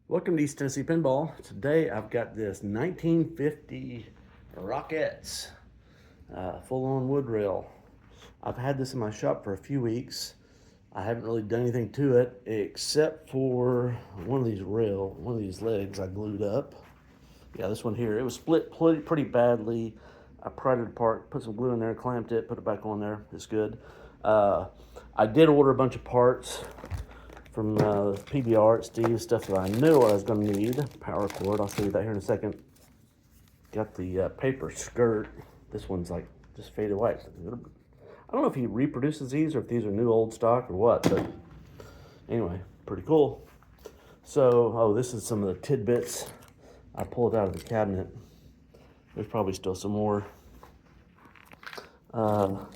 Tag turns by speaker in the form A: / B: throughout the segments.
A: Welcome to East Tennessee Pinball. Today I've got this 1950 Rockets full-on Woodrail. I've had this in my shop for a few weeks. I haven't really done anything to it except for one of these legs I glued up. Yeah, this one here. It was split pretty badly. I pried it apart, put some glue in there, clamped it, put it back on there. It's good. I did order a bunch of parts from PBR at Steve, stuff that I knew I was going to need. Power cord, I'll show you that here in a second. Got the paper skirt. This one's like just faded white. I don't know if he reproduces these or if these are new old stock or what, but anyway, pretty cool. So, oh, this is some of the tidbits I pulled out of the cabinet. There's probably still some more.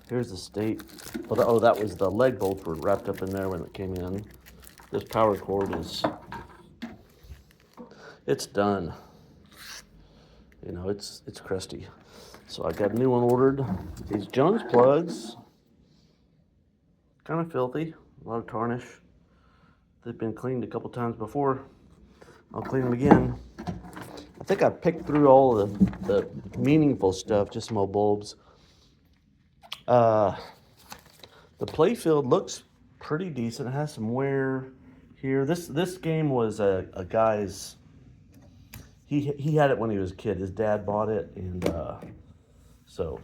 A: Here's the state. Oh, that was the leg bolts were wrapped up in there when it came in. This power cord it's done. You know, it's crusty. So I got a new one ordered. These Jones plugs, kind of filthy, a lot of tarnish. They've been cleaned a couple times before. I'll clean them again. I think I picked through all the meaningful stuff, just some old bulbs. The Playfield looks pretty decent. It has some wear here. This game was a guy's. He had it when he was a kid. His dad bought it, and so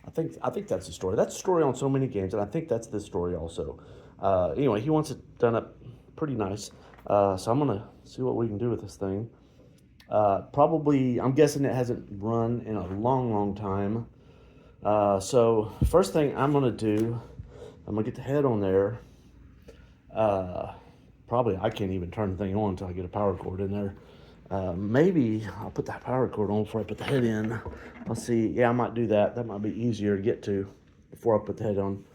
A: I think that's the story. That's the story on so many games, and I think that's this story also. Anyway, he wants it done up pretty nice. So I'm gonna see what we can do with this thing. Probably, I'm guessing it hasn't run in a long time. So first thing I'm gonna do, I'm gonna get the head on there. Probably I can't even turn the thing on until I get a power cord in there. Maybe I'll put that power cord on before I put the head in. I'll see. Yeah, I might do that. That might be easier to get to before I put the head on.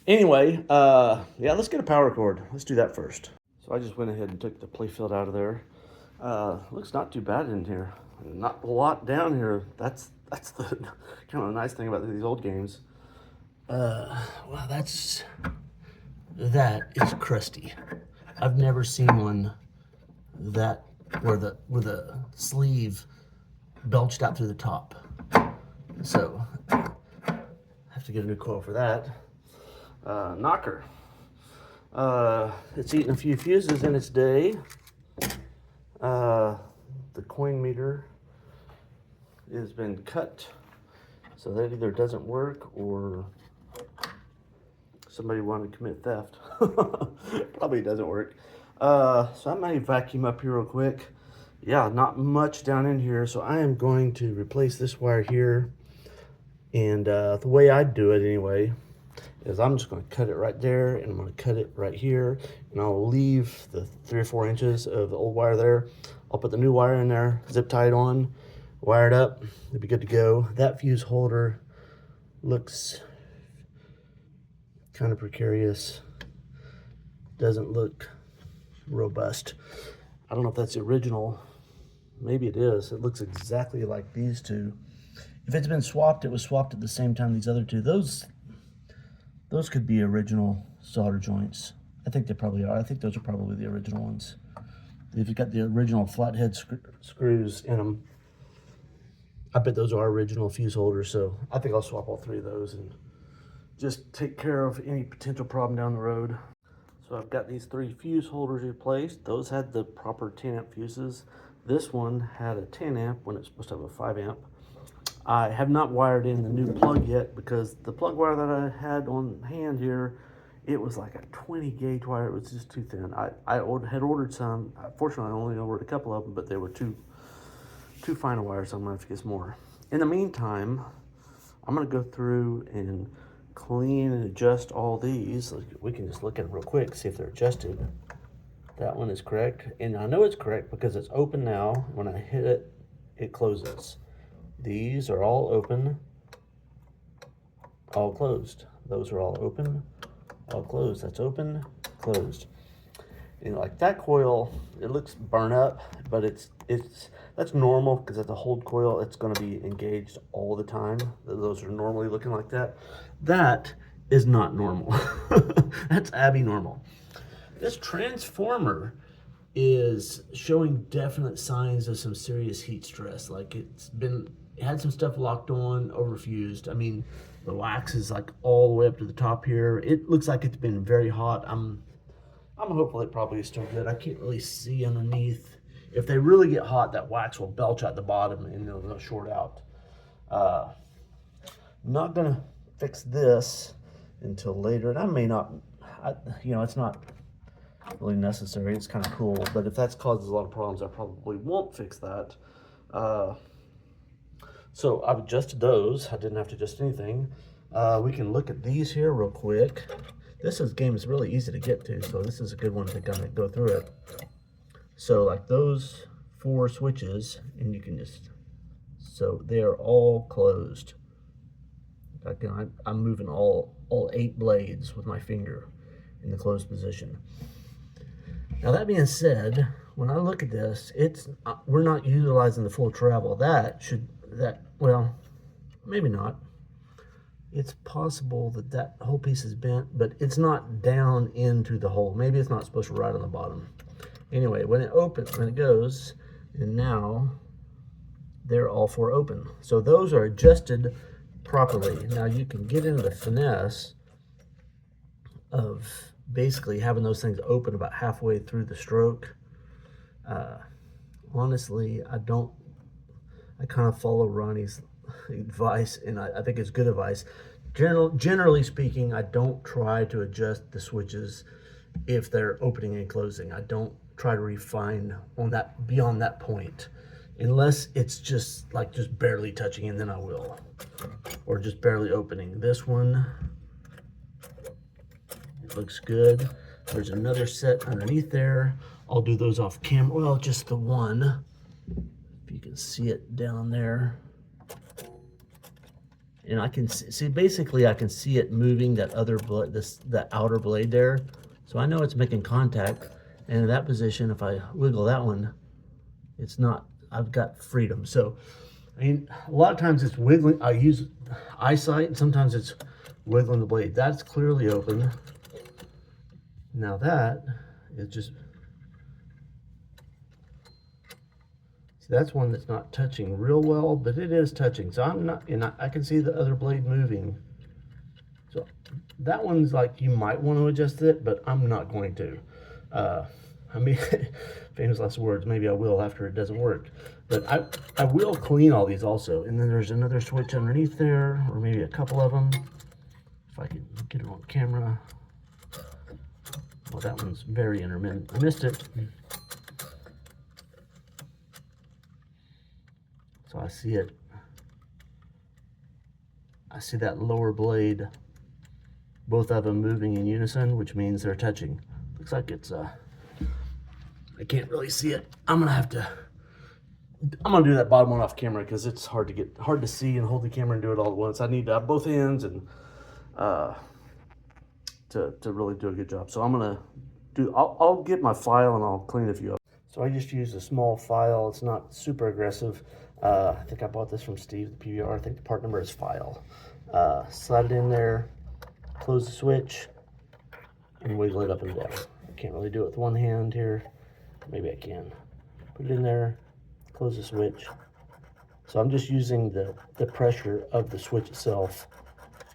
A: Anyway, yeah, let's get a power cord. Let's do that first. So I just went ahead and took the Playfield out of there. Looks not too bad in here. Not a lot down here. That's the kind of nice thing about these old games. Wow, that is crusty. I've never seen one that where the sleeve belched out through the top. So I have to get a new coil for that. Knocker. It's eaten a few fuses in its day. The coin meter has been cut, so that either doesn't work or somebody wanted to commit theft. Probably doesn't work. So I might vacuum up here real quick. Yeah, not much down in here, so I am going to replace this wire here. And the way I do it anyway is I'm just going to cut it right there, and I'm going to cut it right here, and I'll leave the 3 or 4 inches of the old wire there. I'll put the new wire in there, zip tie it on, wire it up, it'll be good to go. That fuse holder looks kind of precarious, doesn't look robust. I don't know if that's the original. Maybe it is. It looks exactly like these two. If it's been swapped, it was swapped at the same time these other two. Those could be original solder joints. I think they probably are. I think those are probably the original ones. They've got the original flathead screws in them. I bet those are original fuse holders, so I think I'll swap all 3 of those and just take care of any potential problem down the road. So I've got these 3 fuse holders replaced. Those had the proper 10 amp fuses. This one had a 10 amp when it's supposed to have a 5 amp. I have not wired in the new plug yet because the plug wire that I had on hand here, it was like a 20 gauge wire. It was just too thin. I had ordered some. Fortunately, I only ordered a couple of them, but they were too fine a wire, so I'm gonna have to get some more. In the meantime, I'm gonna go through and clean and adjust all these. We can just look at them real quick, see if they're adjusted. That one is correct, and I know it's correct because it's open now. When I hit it, it closes. These are all open, all closed. Those are all open, all closed. That's open, closed. And like that coil, it looks burnt up, but that's normal because it's a hold coil. It's going to be engaged all the time. Those are normally looking like that. That is not normal. That's abnormal. This transformer is is showing definite signs of some serious heat stress. Like it had some stuff locked on, overfused. I mean, the wax is like all the way up to the top here. It looks like it's been very hot. I'm hopeful it probably is still good. I can't really see underneath. If they really get hot, that wax will belch out the bottom and they'll short out. I'm not gonna fix this until later, and I may not. You know, it's not really necessary. It's kind of cool, but if that's causes a lot of problems, I probably won't fix that. So I've adjusted those. I didn't have to adjust anything. We can look at these here real quick. This game is really easy to get to, so this is a good one to kind of go through it. So like those 4 switches, and you can just, so they are all closed. Again, I'm moving all 8 blades with my finger in the closed position. Now that being said, when I look at this, we're not utilizing the full travel. Well, maybe not. It's possible that whole piece is bent, but it's not down into the hole. Maybe it's not supposed to ride on the bottom. Anyway, when it goes, and now they're all 4 open. So those are adjusted properly. Now you can get into the finesse of basically having those things open about halfway through the stroke. Honestly, I kind of follow Ronnie's advice, and I think it's good advice. Generally speaking, I don't try to adjust the switches if they're opening and closing. I don't try to refine on that beyond that point, unless it's just barely touching, and then I will, or just barely opening. This one, it looks good. There's another set underneath there. I'll do those off camera. Well, just the one. If you can see it down there. And I can see basically I can see it moving that other blade, that outer blade there. So I know it's making contact. And in that position, if I wiggle that one, it's not, I've got freedom. So, I mean, a lot of times it's wiggling. I use eyesight, and sometimes it's wiggling the blade. That's clearly open. Now that is just, see, that's one that's not touching real well, but it is touching. So I'm not, and I can see the other blade moving. So that one's like, you might want to adjust it, but I'm not going to. I mean, famous last words, maybe I will after it doesn't work. But I will clean all these also. And then there's another switch underneath there, or maybe a couple of them. If I can get it on camera. Well, that one's very intermittent. I missed it. So I see it. I see that lower blade, both of them moving in unison, which means they're touching. Looks like it's, I can't really see it. I'm gonna do that bottom one off camera because it's hard to see and hold the camera and do it all at once. I need to have both ends and to really do a good job. So I'm gonna I'll get my file and I'll clean a few up. So I just used a small file. It's not super aggressive. I think I bought this from Steve, the PBR. I think the part number is file. Slide it in there, close the switch, and wiggle it up and down. I can't really do it with one hand here. Maybe I can. Put it in there, close the switch. So I'm just using the pressure of the switch itself.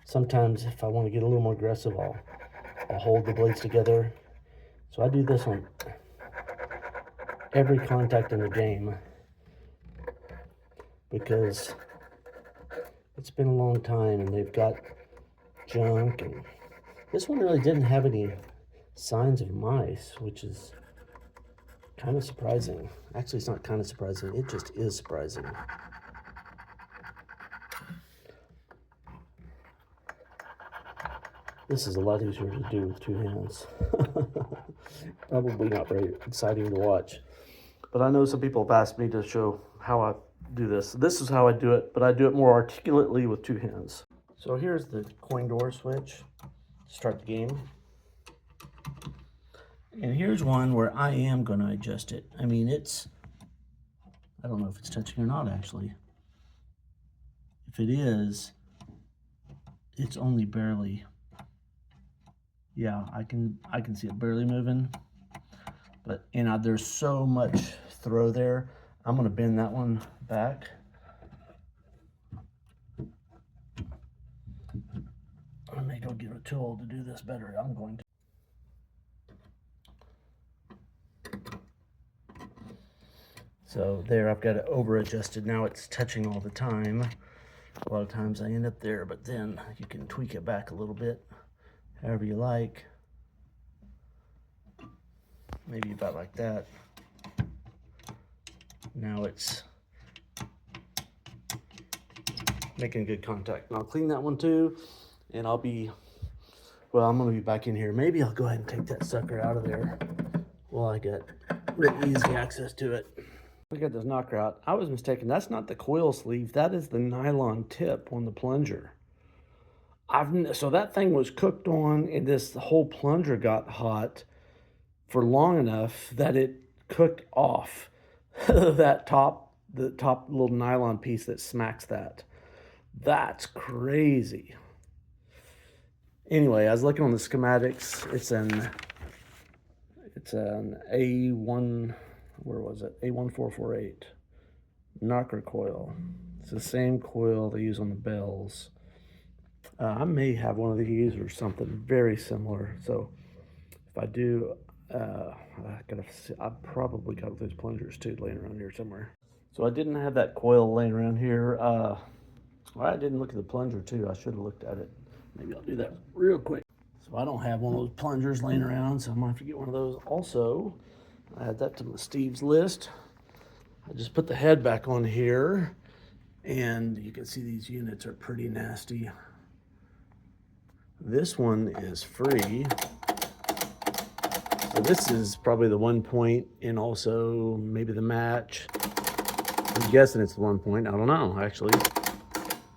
A: Sometimes if I want to get a little more aggressive, I'll hold the blades together. So I do this on every contact in the game because it's been a long time and they've got junk, and this one really didn't have any signs of mice, which is kind of surprising. Actually, it's not kind of surprising, it just is surprising. This is a lot easier to do with 2 hands. Probably not very exciting to watch. But I know some people have asked me to show how I do this. This is how I do it, but I do it more articulately with 2 hands. So here's the coin door switch to start the game. And here's one where I am going to adjust it. I mean, I don't know if it's touching or not, actually. If it is, it's only barely. Yeah, I can see it barely moving. But, there's so much throw there. I'm going to bend that one back. I may go get a tool to do this better. I'm going to. So there, I've got it over adjusted. Now it's touching all the time. A lot of times I end up there, but then you can tweak it back a little bit, however you like. Maybe about like that. Now it's making good contact. And I'll clean that one too, and I'm gonna be back in here. Maybe I'll go ahead and take that sucker out of there while I get really easy access to it. Look at this knocker out. I was mistaken. That's not the coil sleeve. That is the nylon tip on the plunger. So that thing was cooked on, and this whole plunger got hot for long enough that it cooked off the top little nylon piece that smacks that. That's crazy. Anyway, I was looking on the schematics. It's an A1, where was it? A1448 knocker coil. It's the same coil they use on the bells. I may have one of these or something very similar. So if I do, I probably got those plungers too laying around here somewhere. So I didn't have that coil laying around here. Well, I didn't look at the plunger too. I should have looked at it. Maybe I'll do that real quick. So I don't have one of those plungers laying around, so I'm gonna have to get one of those. Also, I add that to Steve's list. I just put the head back on here, and you can see these units are pretty nasty. This one is free. So this is probably the 1 point, and also maybe the match. I'm guessing it's the 1 point. I don't know, actually.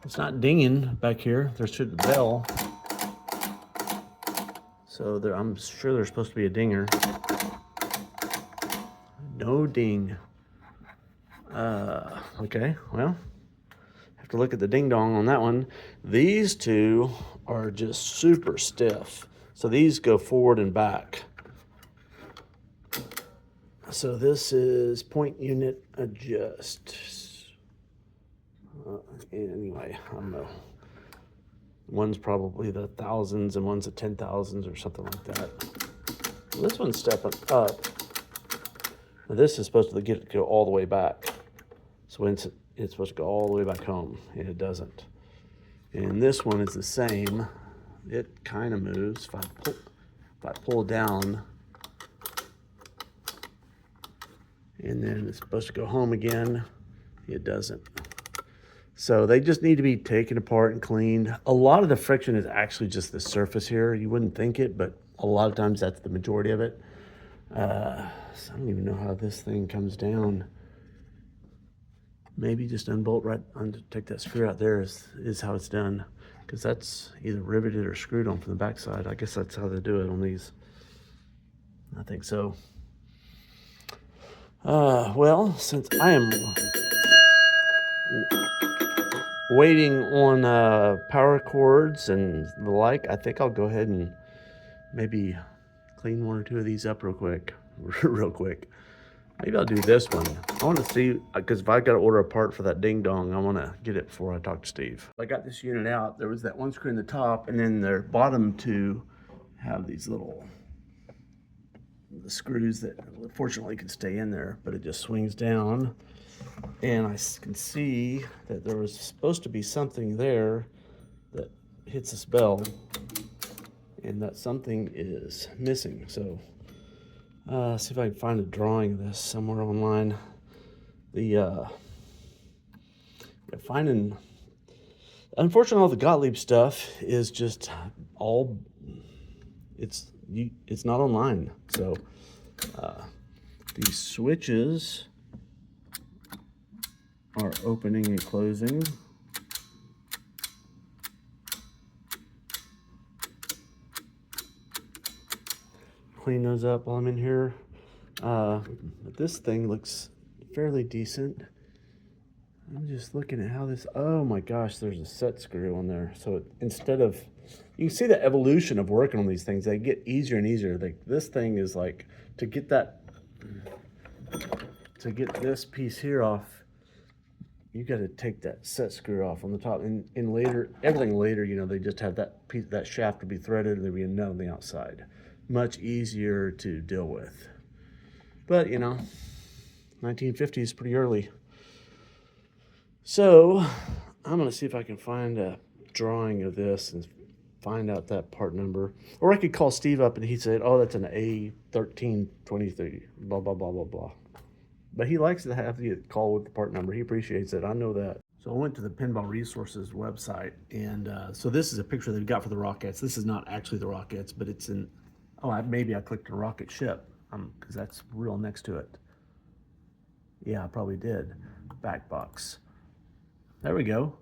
A: It's not dinging back here. There's the bell. So I'm sure there's supposed to be a dinger. No ding. Okay, well, have to look at the ding dong on that one. These two are just super stiff. So these go forward and back. So this is point unit adjust. Anyway, I don't know. One's probably the thousands and one's the 10,000s or something like that. Well, this one's stepping up. Now, this is supposed to go all the way back. So it's supposed to go all the way back home, and it doesn't. And this one is the same. It kind of moves. If I pull down, and then it's supposed to go home again, it doesn't. So they just need to be taken apart and cleaned. A lot of the friction is actually just the surface here. You wouldn't think it, but a lot of times that's the majority of it. So I don't even know how this thing comes down. Maybe just unbolt right, take that screw out there is how it's done. Because that's either riveted or screwed on from the backside. I guess that's how they do it on these. I think so. Well, since I am waiting on power cords and the like, I think I'll go ahead and maybe clean one or two of these up real quick. Maybe I'll do this one. I want to see, because if I got to order a part for that ding dong, I want to get it before I talk to Steve. I got this unit out. There was that one screw in the top, and then their bottom two have these little screws that fortunately can stay in there, but it just swings down. And I can see that there was supposed to be something there that hits this bell, and that something is missing. So see if I can find a drawing of this somewhere online. Unfortunately, all the Gottlieb stuff is just it's not online. So these switches are opening and closing. Clean those up while I'm in here. But this thing looks fairly decent. I'm just looking at how this, oh my gosh, there's a set screw on there. So instead of, you can see the evolution of working on these things. They get easier and easier. This thing is like, to get that to get this piece here off, you got to take that set screw off on the top. And later, everything later, you know, they just have that piece, that shaft to be threaded, and there'll be a nut on the outside. Much easier to deal with. But, you know, 1950 is pretty early. So I'm going to see if I can find a drawing of this and find out that part number. Or I could call Steve up and he'd say, oh, that's an A1323, blah, blah, blah, blah, blah. But he likes to have the call with the part number. He appreciates it. I know that. So I went to the Pinball Resources website, and so this is a picture they've got for the Rockettes. This is not actually the Rockettes, but it's in, maybe I clicked a rocket ship, because that's real next to it. Yeah, I probably did. Back box. There we go.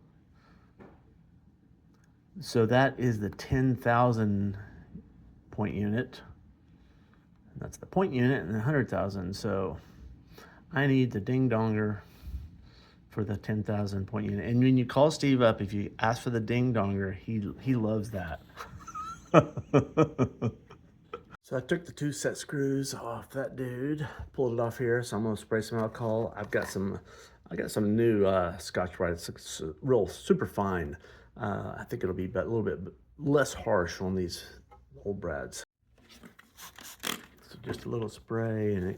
A: So that is the 10,000 point unit. That's the point unit, and the 100,000. So I need the ding donger for the 10,000 point unit. And when you call Steve up, if you ask for the ding donger, he loves that. So I took the 2 set screws off that dude, pulled it off here. So I'm gonna spray some alcohol. I got some new Scotch-Brite. It's real super fine. I think it'll be a little bit less harsh on these old brads. So just a little spray, and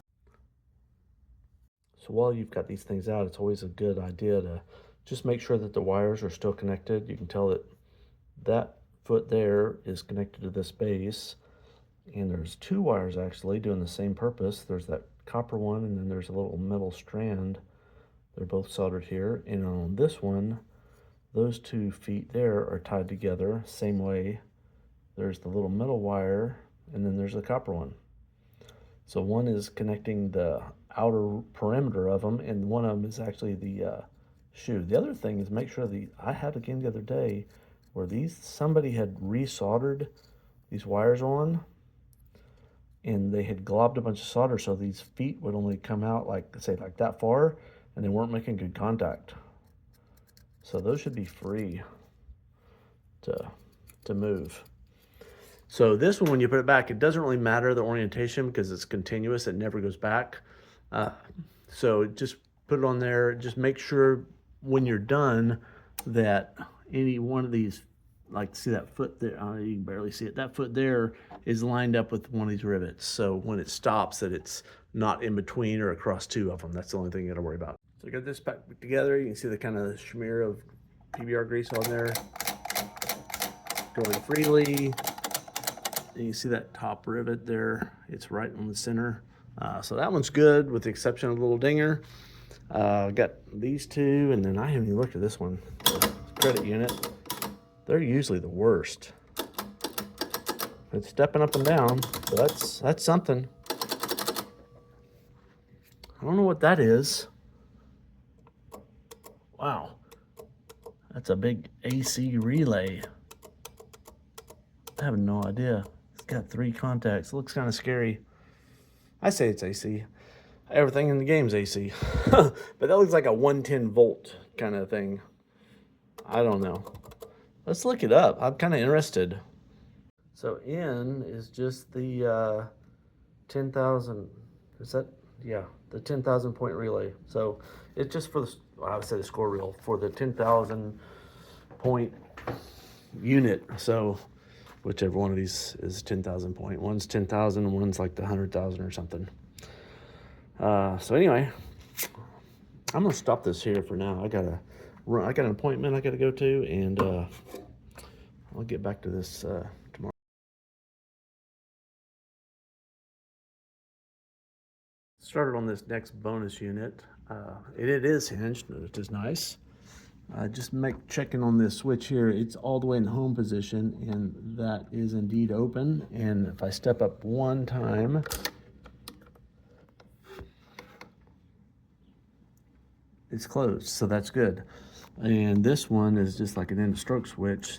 A: so while you've got these things out, it's always a good idea to just make sure that the wires are still connected. You can tell that that foot there is connected to this base, and there's 2 wires actually doing the same purpose. There's that copper one, and then there's a little metal strand. They're both soldered here, and on this one, those 2 feet there are tied together same way. There's the little metal wire, and then there's the copper one. So one is connecting the outer perimeter of them, and one of them is actually the shoe. The other thing is make sure I had a game the other day where somebody had resoldered these wires on, and they had globbed a bunch of solder, so these feet would only come out like that far, and they weren't making good contact. So those should be free to move. So this one, when you put it back, it doesn't really matter the orientation because it's continuous. It never goes back. So just put it on there. Just make sure when you're done that any one of these, like see that foot there, you can barely see it. That foot there is lined up with one of these rivets. So when it stops, that it's not in between or across 2 of them. That's the only thing you gotta worry about. So I got this back together. You can see the kind of smear of PBR grease on there, going freely. And you see that top rivet there, it's right in the center. So that one's good with the exception of the little dinger. Got these 2, and then I haven't even looked at this one. Credit unit. They're usually the worst. It's stepping up and down, so that's something. I don't know what that is. Wow, that's a big AC relay. I have no idea. It's got 3 contacts. It looks kind of scary. I say it's AC. Everything in the game's AC. But that looks like a 110 volt kind of thing. I don't know. Let's look it up. I'm kind of interested. So N is just the 10,000. Is that? Yeah, the 10,000 point relay. So it's just for the, I would say the score reel for the 10,000 point unit. So whichever one of these is 10,000 point. One's 10,000, one's like the 100,000 or something. So anyway, I'm gonna stop this here for now. I got an appointment I gotta go to, and I'll get back to this tomorrow. Started on this next bonus unit. It is hinged, which is nice. Just checking on this switch here. It's all the way in the home position, and that is indeed open. And if I step up one time, it's closed, so that's good. And this one is just like an end of stroke switch.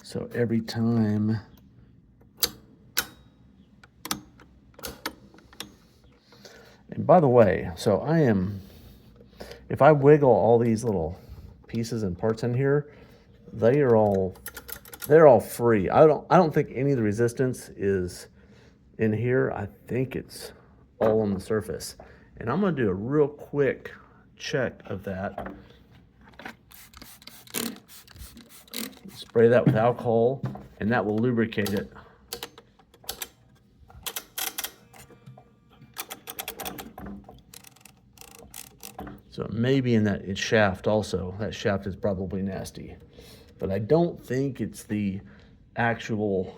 A: So every time and by the way, so if I wiggle all these little pieces and parts in here, they're all free. I don't think any of the resistance is in here. I think it's all on the surface. And I'm gonna do a real quick check of that. Spray that with alcohol, and that will lubricate it. So maybe in that shaft also. That shaft is probably nasty. But I don't think it's the actual,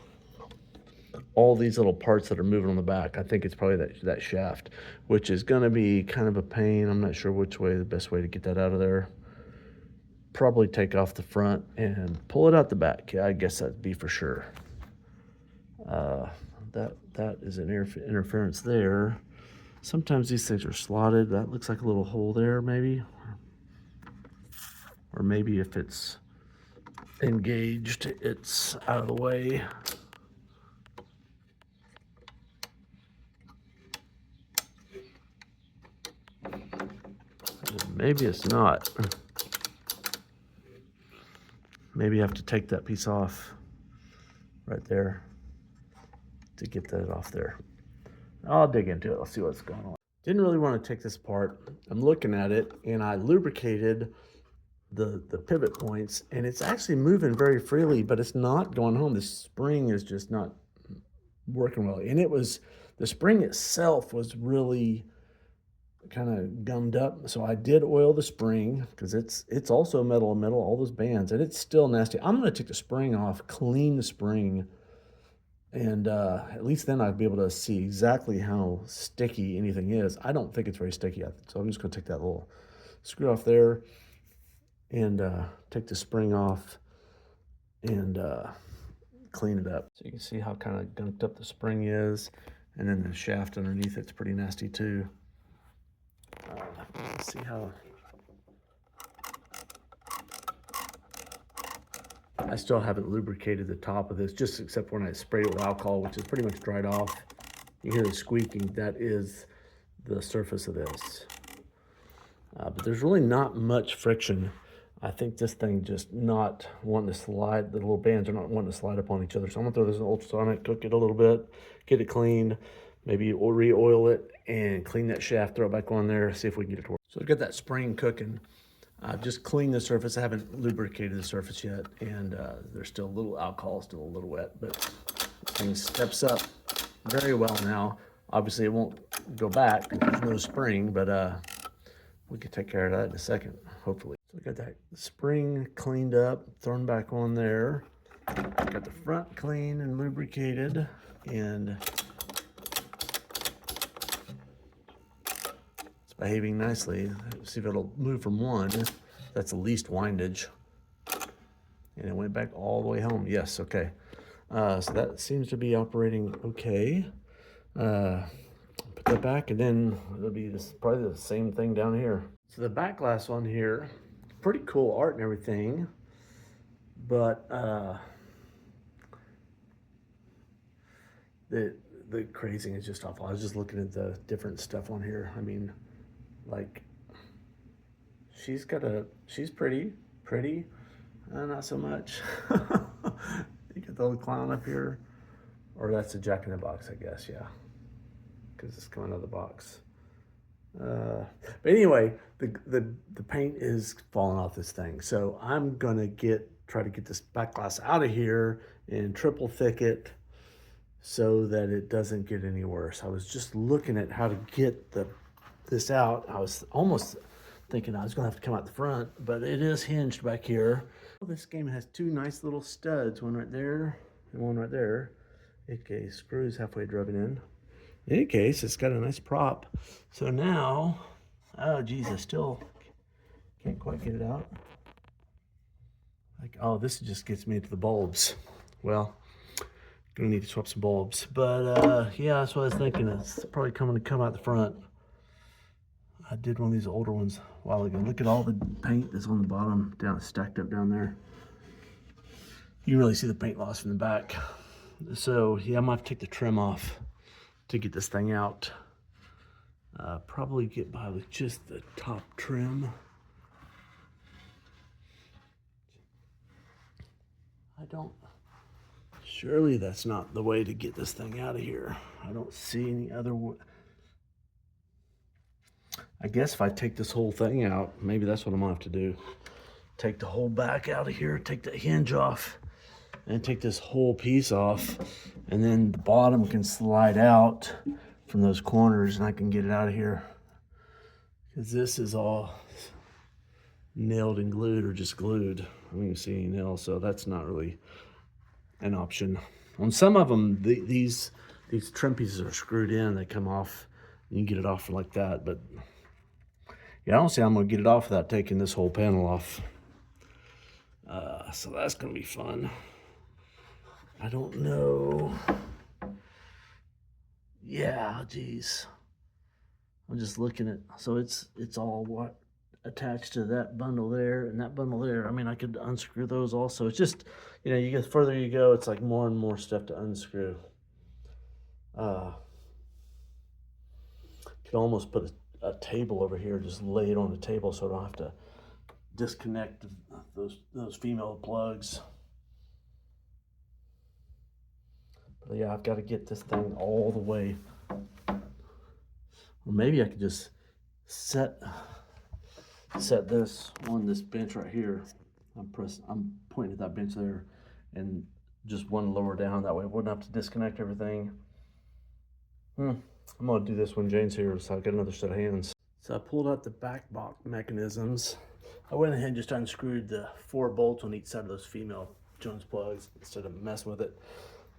A: all these little parts that are moving on the back. I think it's probably that shaft, which is gonna be kind of a pain. I'm not sure which way, the best way to get that out of there. Probably take off the front and pull it out the back. Yeah, I guess that'd be for sure. That is an interference there. Sometimes these things are slotted. That looks like a little hole there, maybe. Or maybe if it's engaged, it's out of the way. Maybe it's not. Maybe you have to take that piece off right there to get that off there. I'll dig into it. Let's see what's going on. Didn't really want to take this apart. I'm looking at it, and I lubricated the pivot points, and it's actually moving very freely, but it's not going home. The spring is just not working well. And it was, the spring itself was really kind of gummed up. So I did oil the spring, because it's also metal, all those bands, and it's still nasty. I'm going to take the spring off, clean the spring, and at least then I'd be able to see exactly how sticky anything is. I don't think it's very sticky, so I'm just going to take that little screw off there and take the spring off and clean it up. So you can see how kind of gunked up the spring is, and then the shaft underneath it's pretty nasty too. Let's see how. I still haven't lubricated the top of this, just except when I sprayed it with alcohol, which is pretty much dried off. You hear the squeaking. That is the surface of this. But there's really not much friction. I think this thing just not wanting to slide. The little bands are not wanting to slide up on each other. So I'm gonna throw this in ultrasonic, cook it a little bit, get it cleaned, maybe re-oil it and clean that shaft, throw it back on there, see if we can get it to work. So I've got that spring cooking. I've just cleaned the surface. I haven't lubricated the surface yet, and there's still a little alcohol, still a little wet, but the thing steps up very well now. Obviously it won't go back because there's no spring, but we can take care of that in a second, hopefully. So we got that spring cleaned up, thrown back on there. Got the front clean and lubricated, and behaving nicely. Let's see if it'll move from one. That's the least windage. And it went back all the way home. Yes, okay. So that seems to be operating okay. Put that back, and then it'll be probably the same thing down here. So the back glass on here, pretty cool art and everything, but the crazing is just awful. I was just looking at the different stuff on here. I mean, like, she's pretty, not so much. You got the little clown up here, or that's a Jack in the Box, I guess, yeah, because it's coming out of the box. But anyway, the paint is falling off this thing, so I'm gonna try to get this back glass out of here and triple thick it so that it doesn't get any worse. I was just looking at how to get this out. I was almost thinking I was gonna have to come out the front, but it is hinged back here. This game has two nice little studs, one right there and one right there. Okay, screws halfway driven in. In any case, it's got a nice prop. So now, oh geez, I still can't quite get it out. Like, oh, this just gets me into the bulbs. Well, gonna need to swap some bulbs. But yeah, that's what I was thinking. It's probably coming to come out the front. I did one of these older ones a while ago. Look at all the paint that's on the bottom, stacked up down there. You can really see the paint loss from the back. So yeah, I might have to take the trim off to get this thing out. Probably get by with just the top trim. Surely that's not the way to get this thing out of here. I don't see any other way. I guess if I take this whole thing out, maybe that's what I'm gonna have to do. Take the whole back out of here, take the hinge off, and take this whole piece off, and then the bottom can slide out from those corners and I can get it out of here. Because this is all nailed and glued, or just glued. I don't even see any nails, so that's not really an option. On some of them, these trim pieces are screwed in, they come off, and you can get it off like that, but yeah, I don't see how I'm gonna get it off without taking this whole panel off. So that's gonna be fun. I don't know. Yeah, geez. I'm just looking at, so it's all what attached to that bundle there and that bundle there. I mean, I could unscrew those also. It's just, you know, you get further you go, it's like more and more stuff to unscrew. Could almost put a table over here, just lay it on the table so I don't have to disconnect those female plugs. But yeah, I've got to get this thing all the way. Or maybe I could just set this on this bench right here. I'm pointing at that bench there, and just one lower down. That way I wouldn't have to disconnect everything. I'm gonna do this when Jane's here, so I'll get another set of hands. So I pulled out the back box mechanisms. I went ahead and just unscrewed the 4 bolts on each side of those female Jones plugs instead of messing with it.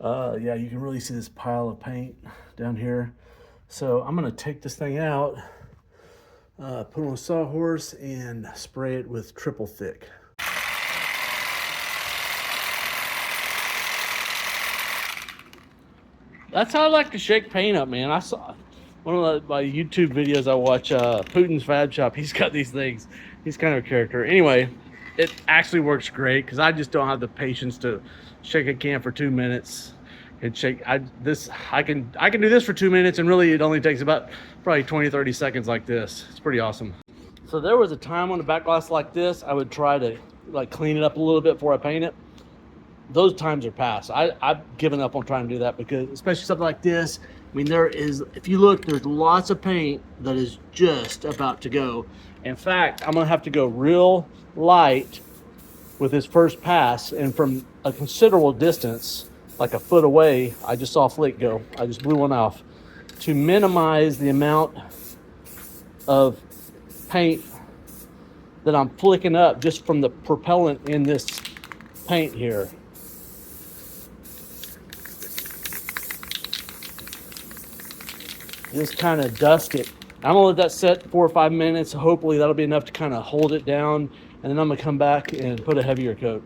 A: Yeah, you can really see this pile of paint down here. So I'm gonna take this thing out, put it on a sawhorse, and spray it with triple thick. That's how I like to shake paint up, man. I saw one of my YouTube videos I watch, Putin's Fab Shop. He's got these things. He's kind of a character. Anyway, it actually works great because I just don't have the patience to shake a can for 2 minutes and shake. I can do this for 2 minutes, and really it only takes about probably 20-30 seconds like this. It's pretty awesome. So there was a time on the back glass like this, I would try to like clean it up a little bit before I paint it. Those times are past. I've given up on trying to do that, because especially something like this, I mean, there is, if you look, there's lots of paint that is just about to go. In fact, I'm gonna have to go real light with this first pass, and from a considerable distance, like a foot away, I just saw a flake go. I just blew one off to minimize the amount of paint that I'm flicking up just from the propellant in this paint here. Just kind of dust it. I'm gonna let that set 4 or 5 minutes. Hopefully that'll be enough to kind of hold it down, and then I'm gonna come back and put a heavier coat.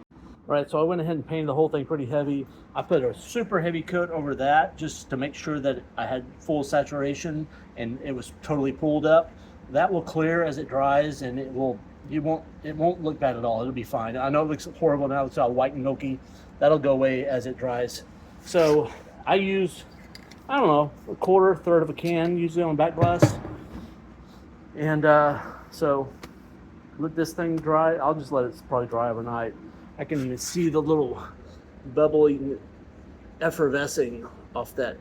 A: All right, so I went ahead and painted the whole thing pretty heavy. I put a super heavy coat over that just to make sure that I had full saturation and it was totally pulled up. That will clear as it dries, and it won't look bad at all. It'll be fine. I know it looks horrible now. It's all white and milky. That'll go away as it dries. So I use, I don't know, a quarter, third of a can usually on Backglass. And so let this thing dry. I'll just let it probably dry overnight. I can even see the little bubbling, effervescing off that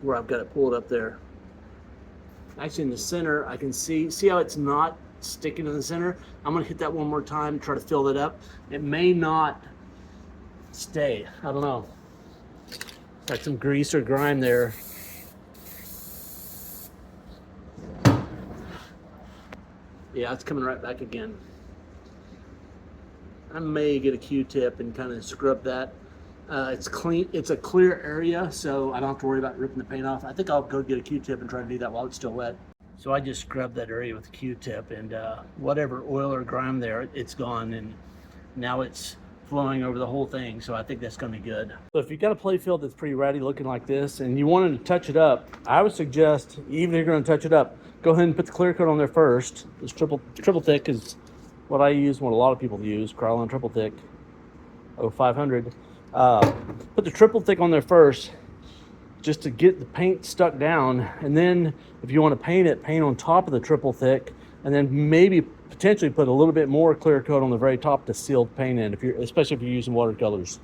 A: where I've got it pulled up there. Actually in the center, I can see how it's not sticking in the center. I'm gonna hit that one more time, try to fill it up. It may not stay, I don't know. Got some grease or grime there. Yeah, it's coming right back again. I may get a Q-tip and kind of scrub that. It's clean. It's a clear area, so I don't have to worry about ripping the paint off. I think I'll go get a Q-tip and try to do that while it's still wet. So I just scrubbed that area with a Q-tip, and whatever oil or grime there, it's gone, and now it's flowing over the whole thing, so I think that's going to be good. So if you've got a Playfield that's pretty ratty looking like this, and you wanted to touch it up, I would suggest, even if you're going to touch it up, go ahead and put the clear coat on there first. This triple thick is what I use, what a lot of people use, Krylon triple thick, 0500. Put the triple thick on there first, just to get the paint stuck down, and then if you want to paint it, paint on top of the triple thick, and then maybe potentially put a little bit more clear coat on the very top to seal the paint in, especially if you're using watercolors.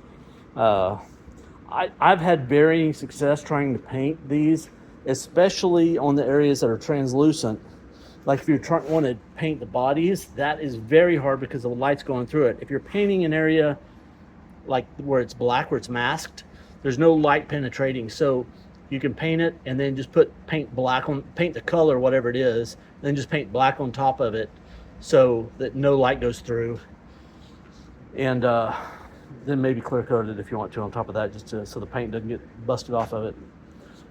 A: I've had varying success trying to paint these, especially on the areas that are translucent. Like if you're want to paint the bodies, that is very hard because the light's going through it. If you're painting an area like where it's black, where it's masked, there's no light penetrating. So you can paint it and then just paint black on, paint the color, whatever it is, and then just paint black on top of it so that no light goes through. And then maybe clear coat it if you want to on top of that, just so the paint doesn't get busted off of it.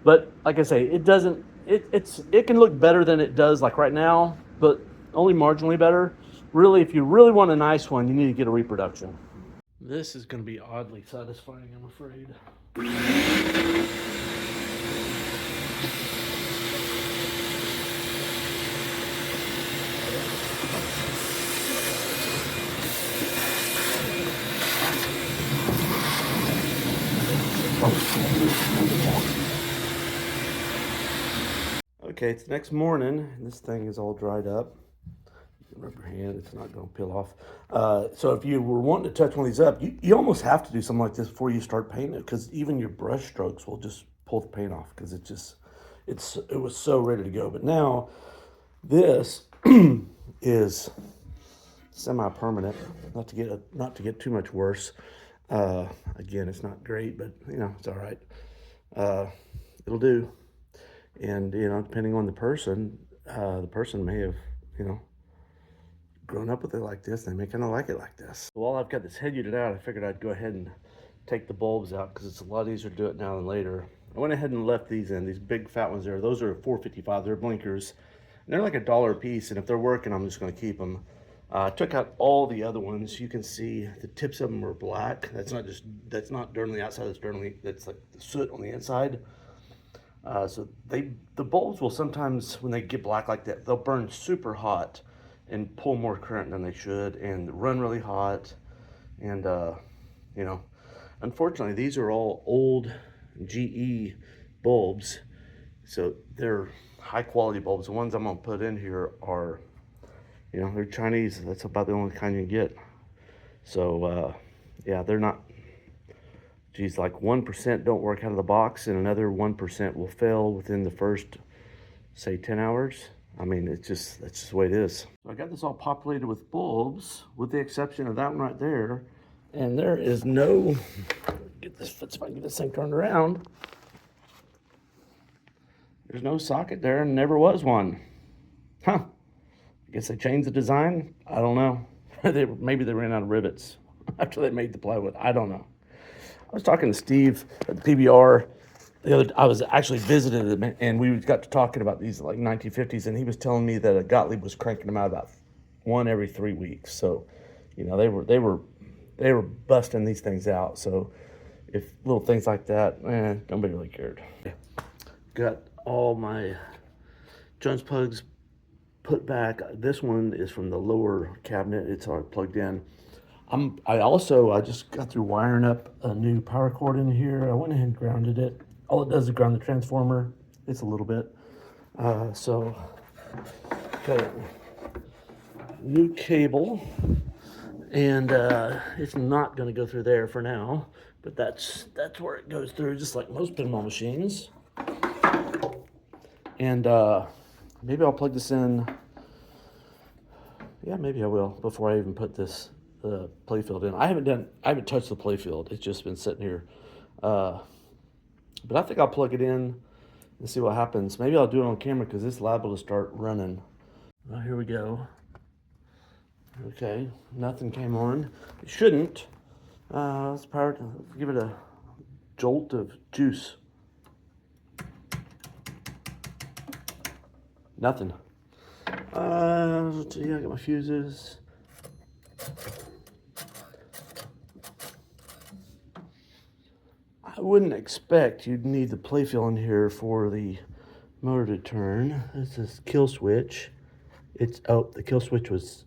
A: But like I say, it doesn't, it can look better than it does like right now, but only marginally better. Really, if you really want a nice one, you need to get a reproduction. This is going to be oddly satisfying, I'm afraid. Okay, it's the next morning, and this thing is all dried up. You can rub your hand, it's not going to peel off. So if you were wanting to touch one of these up, you almost have to do something like this before you start painting it, because even your brush strokes will just pull the paint off, because it was so ready to go. But now this is semi-permanent, not to get too much worse. Again, it's not great, but you know, it's all right. It'll do. And you know, depending on the person may have, you know, grown up with it like this. They may kind of like it like this. While I've got this head unit out, I figured I'd go ahead and take the bulbs out because it's a lot easier to do it now than later. I went ahead and left these in, these big fat ones there. Those are $4.55. They're blinkers. And they're like $1 a piece, and if they're working, I'm just going to keep them. I took out all the other ones. You can see the tips of them are black. That's not dirt on the outside. That's like the soot on the inside. So the bulbs will sometimes, when they get black like that, they'll burn super hot and pull more current than they should and run really hot. And you know, unfortunately, these are all old GE bulbs, so they're high quality bulbs. The ones I'm gonna put in here are, you know, they're Chinese. That's about the only kind you can get. So yeah, they're not, geez, like 1% don't work out of the box, and another 1% will fail within the first, say, 10 hours. I mean, that's just the way it is. So I got this all populated with bulbs, with the exception of that one right there. And there is no, get this, if I can get this thing turned around. There's no socket there, and never was one. Huh. I guess they changed the design. I don't know. Maybe they ran out of rivets after they made the plywood. I don't know. I was talking to Steve at the PBR I was actually visited him, and we got to talking about these like 1950s, and he was telling me that a Gottlieb was cranking them out about one every 3 weeks. So, you know, they were busting these things out. So, if little things like that, nobody really cared. Got all my Jones plugs put back. This one is from the lower cabinet. It's already plugged in. I just got through wiring up a new power cord in here. I went ahead and grounded it. All it does is ground the transformer. It's a little bit. So got a new cable, and it's not going to go through there for now, but that's where it goes through, just like most pinball machines. And maybe I'll plug this in. Yeah, maybe I will before I even put this Playfield in. I haven't touched the Playfield. It's just been sitting here. But I think I'll plug it in and see what happens. Maybe I'll do it on camera because it's liable to start running. Well, here we go. Okay, nothing came on. It shouldn't. Let's give it a jolt of juice. Nothing. Let's see, I got my fuses. I wouldn't expect you'd need the Playfield in here for the motor to turn. This is kill switch. The kill switch was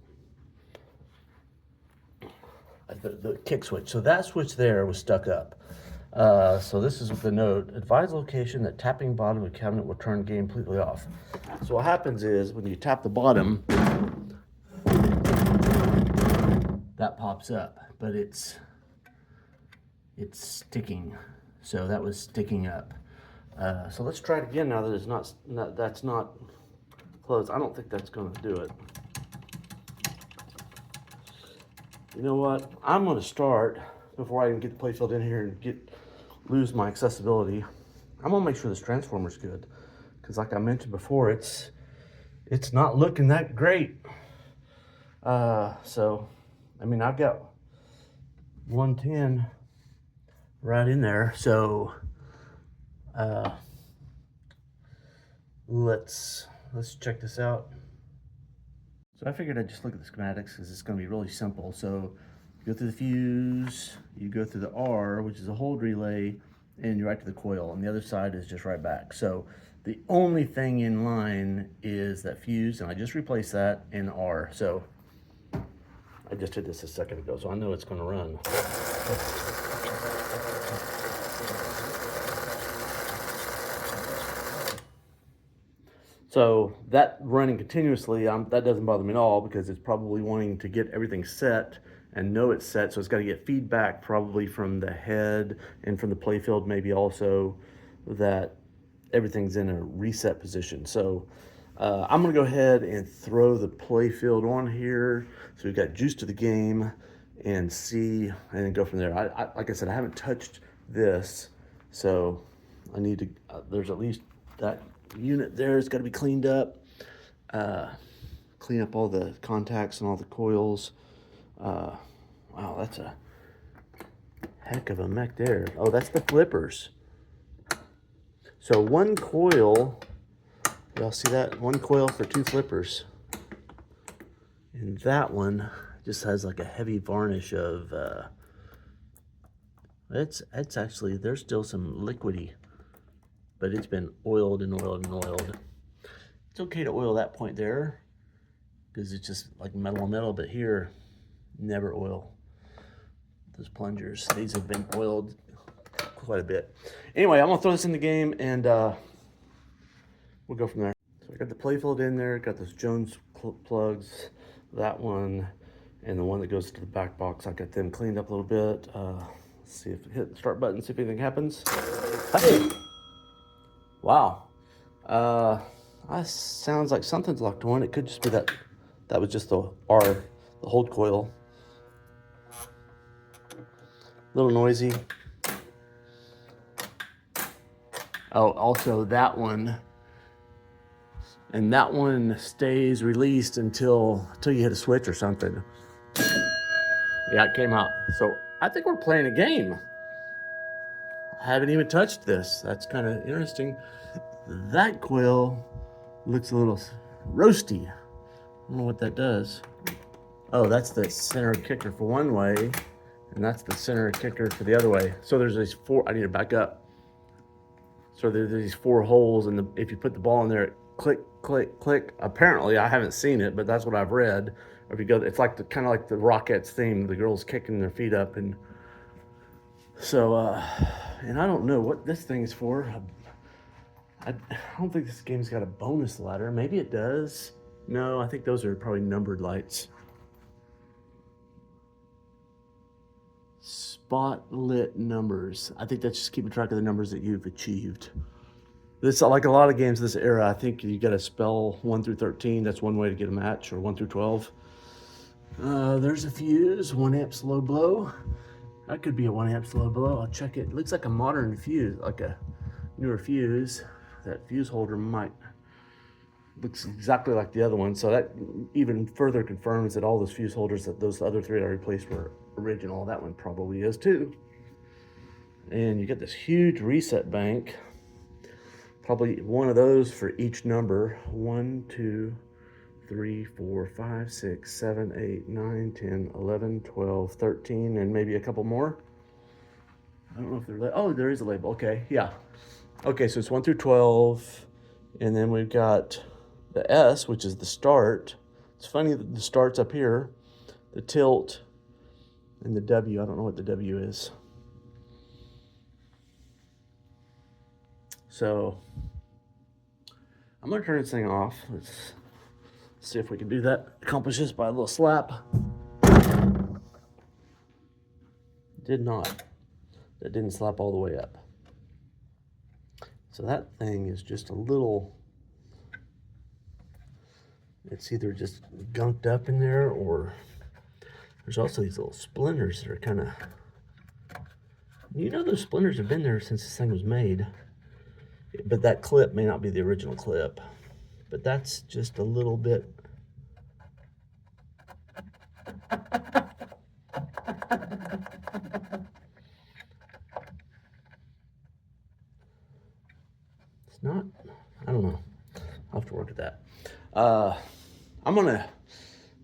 A: the kick switch. So that switch there was stuck up. So this is the note. Advise location that tapping bottom of cabinet will turn game completely off. So what happens is when you tap the bottom, that pops up, but it's sticking. So that was sticking up. So let's try it again now that that's not close. I don't think that's going to do it. You know what? I'm going to start, before I even get the playfield in here and lose my accessibility, I'm going to make sure this transformer's good. Because like I mentioned before, it's not looking that great. So, I mean, I've got 110 right in there. So, let's check this out. So I figured I'd just look at the schematics because it's going to be really simple. So you go through the fuse, you go through the R, which is a hold relay, and you're right to the coil. And the other side is just right back. So the only thing in line is that fuse, and I just replaced that in R. So I just did this a second ago, so I know it's going to run. So that running continuously, that doesn't bother me at all because it's probably wanting to get everything set and know it's set. So it's got to get feedback probably from the head and from the playfield maybe also that everything's in a reset position. So I'm gonna go ahead and throw the playfield on here. So we've got juice to the game and see, and then go from there. Like I said, I haven't touched this. So I need to, there's at least that unit there has got to be cleaned up. Clean up all the contacts and all the coils. Wow, that's a heck of a mech there. Oh, that's the flippers. So one coil, y'all see that? One coil for 2 flippers. And that one just has like a heavy varnish of, it's actually, there's still some liquidy, but it's been oiled and oiled and oiled. It's okay to oil that point there because it's just like metal on metal, but here, never oil those plungers. These have been oiled quite a bit. Anyway, I'm gonna throw this in the game and we'll go from there. So I got the playfield in there, got those Jones plugs, that one, and the one that goes to the back box. I got them cleaned up a little bit. Let's see if hit the start button, see if anything happens. Hey! Wow. That sounds like something's locked on. It could just be that was just the hold coil. A little noisy. Oh, also that one. And that one stays released until you hit a switch or something. Yeah, it came out. So I think we're playing a game. I haven't even touched this. That's kind of interesting. That coil looks a little roasty. I don't know what that does. Oh, that's the center kicker for one way, and that's the center kicker for the other way. So there's these 4, I need to back up. So there's these 4 holes, and if you put the ball in there, it click, click, click. Apparently, I haven't seen it, but that's what I've read. Or if you go, it's like kind of like the Rockettes theme, the girls kicking their feet up, and so, and I don't know what this thing is for. I don't think this game's got a bonus ladder. Maybe it does. No, I think those are probably numbered lights. Spot lit numbers. I think that's just keeping track of the numbers that you've achieved. This, like a lot of games this era, I think you got to spell 1 through 13. That's one way to get a match, or 1 through 12. There's a fuse, 1 amp slow blow. That could be a 1 amp slow blow. I'll check it. It looks like a modern fuse, like a newer fuse. That fuse holder looks exactly like the other one. So that even further confirms that all those fuse holders that those other 3 I replaced were original. That one probably is too. And you get this huge reset bank. Probably one of those for each number. 1, 2, 3, 4, 5, 6, 7, 8, 9, 10, 11, 12, 13, and maybe a couple more. I don't know if they're, oh, there is a label. Okay, yeah. Okay, so it's 1 through 12, and then we've got the S, which is the start. It's funny that the start's up here, the tilt, and the W. I don't know what the W is. So I'm gonna turn this thing off. Let's see if we can do that. Accomplish this by a little slap. Did not. That didn't slap all the way up. So that thing is just a little it's either just gunked up in there, or there's also these little splinters that are kind of, you know, those splinters have been there since this thing was made. But that clip may not be the original clip. But that's just a little bit. It's not, I don't know. I'll have to work at that.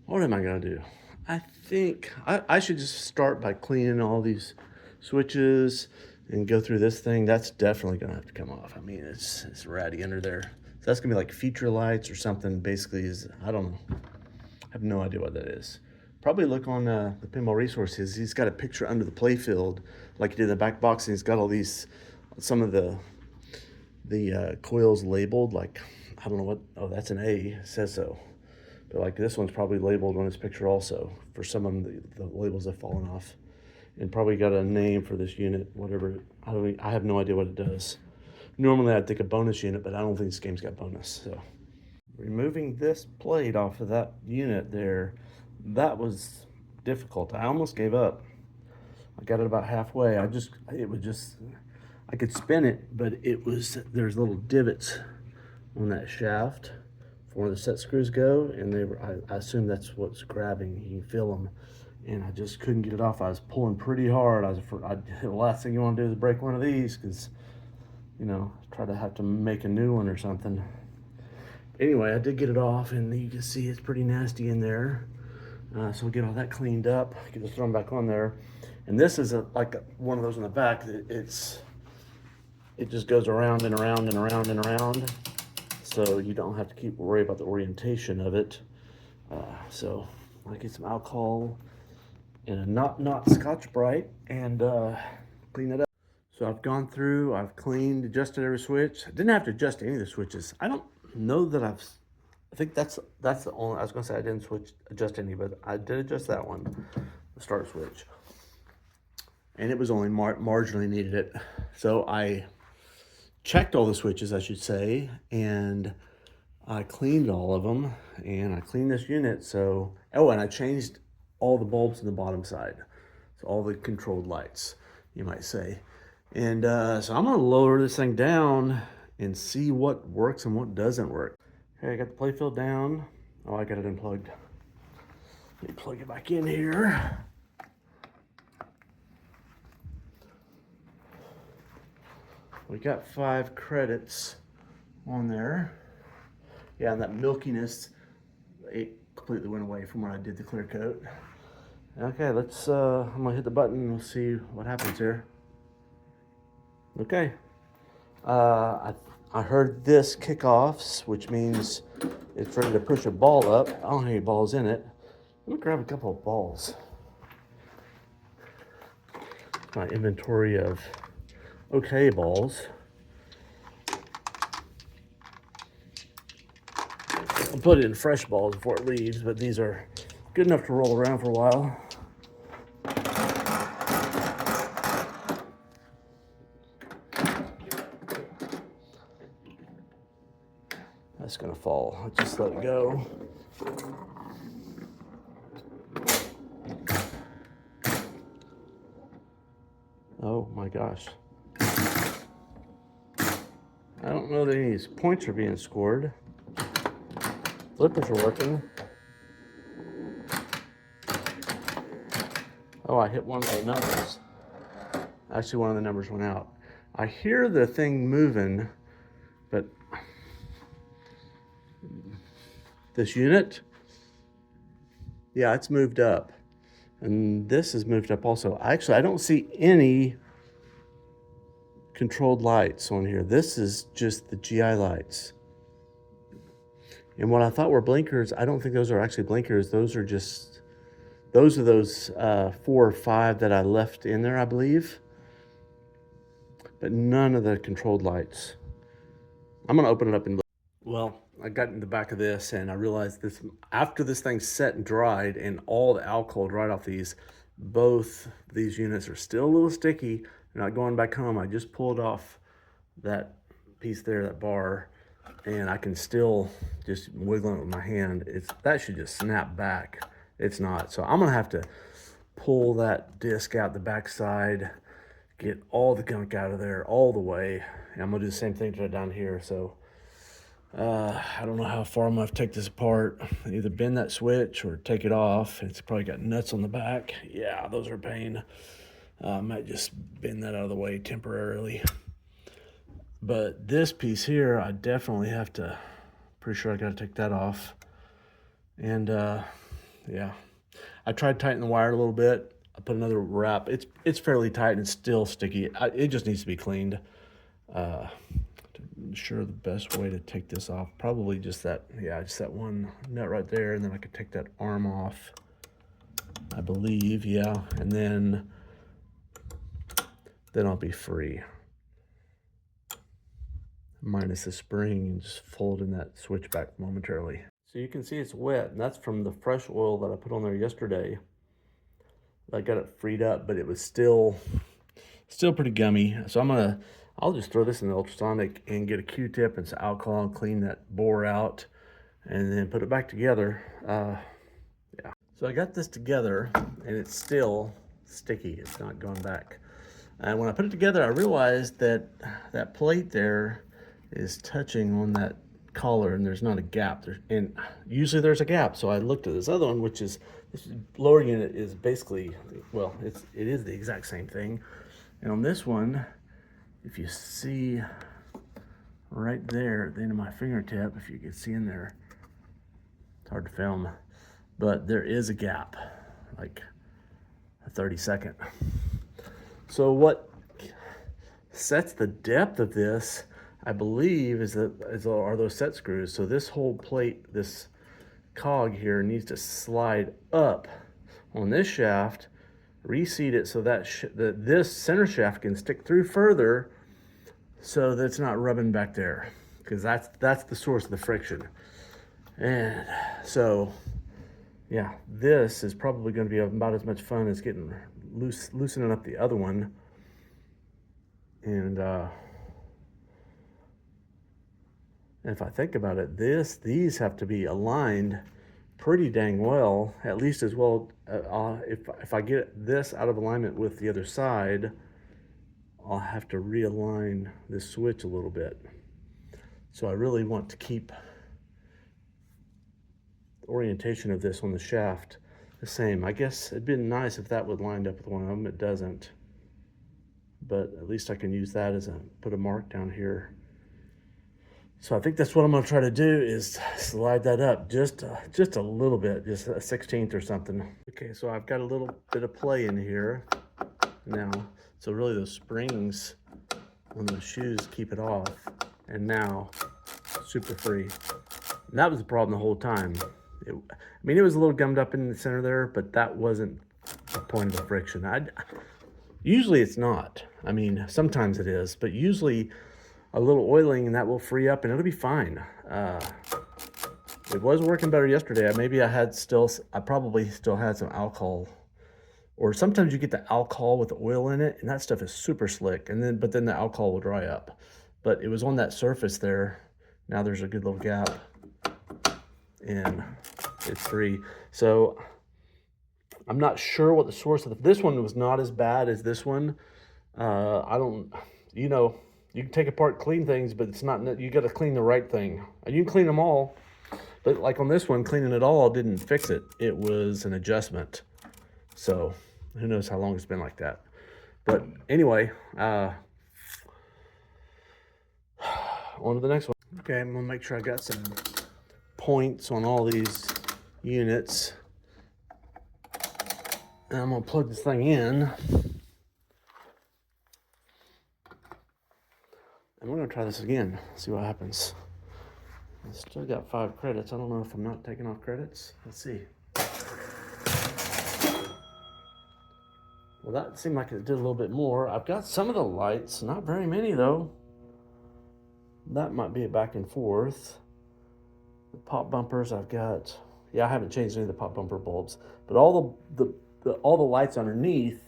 A: What am I gonna do? I think I should just start by cleaning all these switches and go through this thing. That's definitely gonna have to come off. I mean, it's ratty under there. So that's gonna be like feature lights or something. Basically, I don't know. I have no idea what that is. Probably look on the Pinball Resources. He's got a picture under the Playfield, like he did in the back box, and he's got all these, some of the coils labeled, like, I don't know what, oh, that's an A, it says so. But like this one's probably labeled on his picture also. For some of them, the labels have fallen off. And probably got a name for this unit, whatever. I have no idea what it does. Normally I'd think a bonus unit, but I don't think this game's got bonus, so. Removing this plate off of that unit there, that was difficult. I almost gave up. I got it about halfway. I could spin it, but there's little divots on that shaft for where the set screws go, and I assume that's what's grabbing. You can feel them, and I just couldn't get it off. I was pulling pretty hard. The last thing you want to do is break one of these, because, you know, try to have to make a new one or something. Anyway, I did get it off, and you can see it's pretty nasty in there. So we'll get all that cleaned up, get this thrown back on there. And this is like one of those in the back. It just goes around and around and around and around. So you don't have to worry about the orientation of it. So I get some alcohol and a not Scotch-Brite and clean it up. So I've gone through, I've cleaned, adjusted every switch. I didn't have to adjust any of the switches. I don't know that I think that's the only, I was gonna say I didn't adjust any, but I did adjust that one, the start switch. And it was only marginally needed it. So I checked all the switches, I should say, and I cleaned all of them, and I cleaned this unit. So, oh, and I changed all the bulbs on the bottom side. So all the controlled lights, you might say. And so I'm gonna lower this thing down and see what works and what doesn't work. Okay, I got the Playfield down. Oh, I got it unplugged. Let me plug it back in here. We got 5 credits on there. Yeah, and that milkiness, it completely went away from when I did the clear coat. Okay, I'm gonna hit the button and we'll see what happens here. Okay, I heard this kickoffs, which means it's ready to push a ball up. I don't have any balls in it. Let me grab a couple of balls. My inventory of okay balls. I'll put it in fresh balls before it leaves, but these are good enough to roll around for a while. That's gonna fall. I'll just let it go. Oh my gosh. I don't know that any of these points are being scored. Flippers are working. Oh, I hit one of the numbers. Actually, one of the numbers went out. I hear the thing moving, but this unit, yeah, it's moved up. And this is moved up also. Actually, I don't see any controlled lights on here. This is just the GI lights. And what I thought were blinkers, I don't think those are actually blinkers. Those are those 4 or 5 that I left in there, I believe. But none of the controlled lights. I'm gonna open it up and look. Well, I got in the back of this and I realized this, after this thing's set and dried and all the alcohol dried off these, both these units are still a little sticky. They're not going back home. I just pulled off that piece there, that bar, and I can still just wiggle it with my hand. That should just snap back. It's not. So I'm gonna have to pull that disc out the backside, get all the gunk out of there all the way. And I'm gonna do the same thing to it down here. So I don't know how far I'm gonna have to take this apart. Either bend that switch or take it off. It's probably got nuts on the back. Yeah, those are a pain. I might just bend that out of the way temporarily. But this piece here, I definitely have to, pretty sure I gotta take that off. And yeah, I tried tightening the wire a little bit. I put another wrap. It's fairly tight and it's still sticky. It just needs to be cleaned. Sure, the best way to take this off, probably just that, yeah, just that one nut right there, and then I could take that arm off, I believe, yeah, and then I'll be free. Minus the spring, and just fold in that switch back momentarily. So you can see it's wet, and that's from the fresh oil that I put on there yesterday. I got it freed up, but it was still pretty gummy. So I'll just throw this in the ultrasonic and get a Q-tip and some alcohol and clean that bore out, and then put it back together. Yeah. So I got this together, and it's still sticky. It's not going back. And when I put it together, I realized that that plate there is touching on that collar, and there's not a gap there, and usually there's a gap. So I looked at this other one, which is this lower unit is basically, well, it is the exact same thing. And on this one, if you see right there at the end of my fingertip, if you can see in there, it's hard to film, but there is a gap, like a 30-second. So what sets the depth of this, I believe, are those set screws. So this whole plate, this cog here, needs to slide up on this shaft, reseat it so that this center shaft can stick through further, so that it's not rubbing back there, because that's the source of the friction. And so, yeah, this is probably going to be about as much fun as getting loosening up the other one. And if I think about it, these have to be aligned pretty dang well, at least as well. If I get this out of alignment with the other side, I'll have to realign this switch a little bit. So I really want to keep the orientation of this on the shaft the same. I guess it'd been nice if that would line up with one of them. It doesn't, but at least I can use that as put a mark down here. So I think that's what I'm going to try to do, is slide that up just a little bit, just a 1/16 or something. Okay, so I've got a little bit of play in here now. So really those springs on those shoes keep it off. And now, super free. And that was the problem the whole time. I mean, it was a little gummed up in the center there, but that wasn't the point of the friction. Usually it's not. I mean, sometimes it is, but usually a little oiling and that will free up and it'll be fine. It was working better yesterday. Maybe I probably still had some alcohol, or sometimes you get the alcohol with the oil in it, and that stuff is super slick. But then the alcohol will dry up. But it was on that surface there. Now there's a good little gap, and it's free. So I'm not sure what the source of this one was. Not as bad as this one. You can take apart, clean things, but it's not, you got to clean the right thing. You can clean them all, but like on this one, cleaning it all didn't fix it. It was an adjustment. So who knows how long it's been like that. But anyway, on to the next one. Okay, I'm gonna make sure I got some points on all these units. And I'm gonna plug this thing in. And we're gonna try this again, see what happens. I still got 5 credits. I don't know if I'm not taking off credits. Let's see. Well, that seemed like it did a little bit more. I've got some of the lights, not very many though. That might be a back and forth. The pop bumpers I've got, yeah, I haven't changed any of the pop bumper bulbs, but all the lights underneath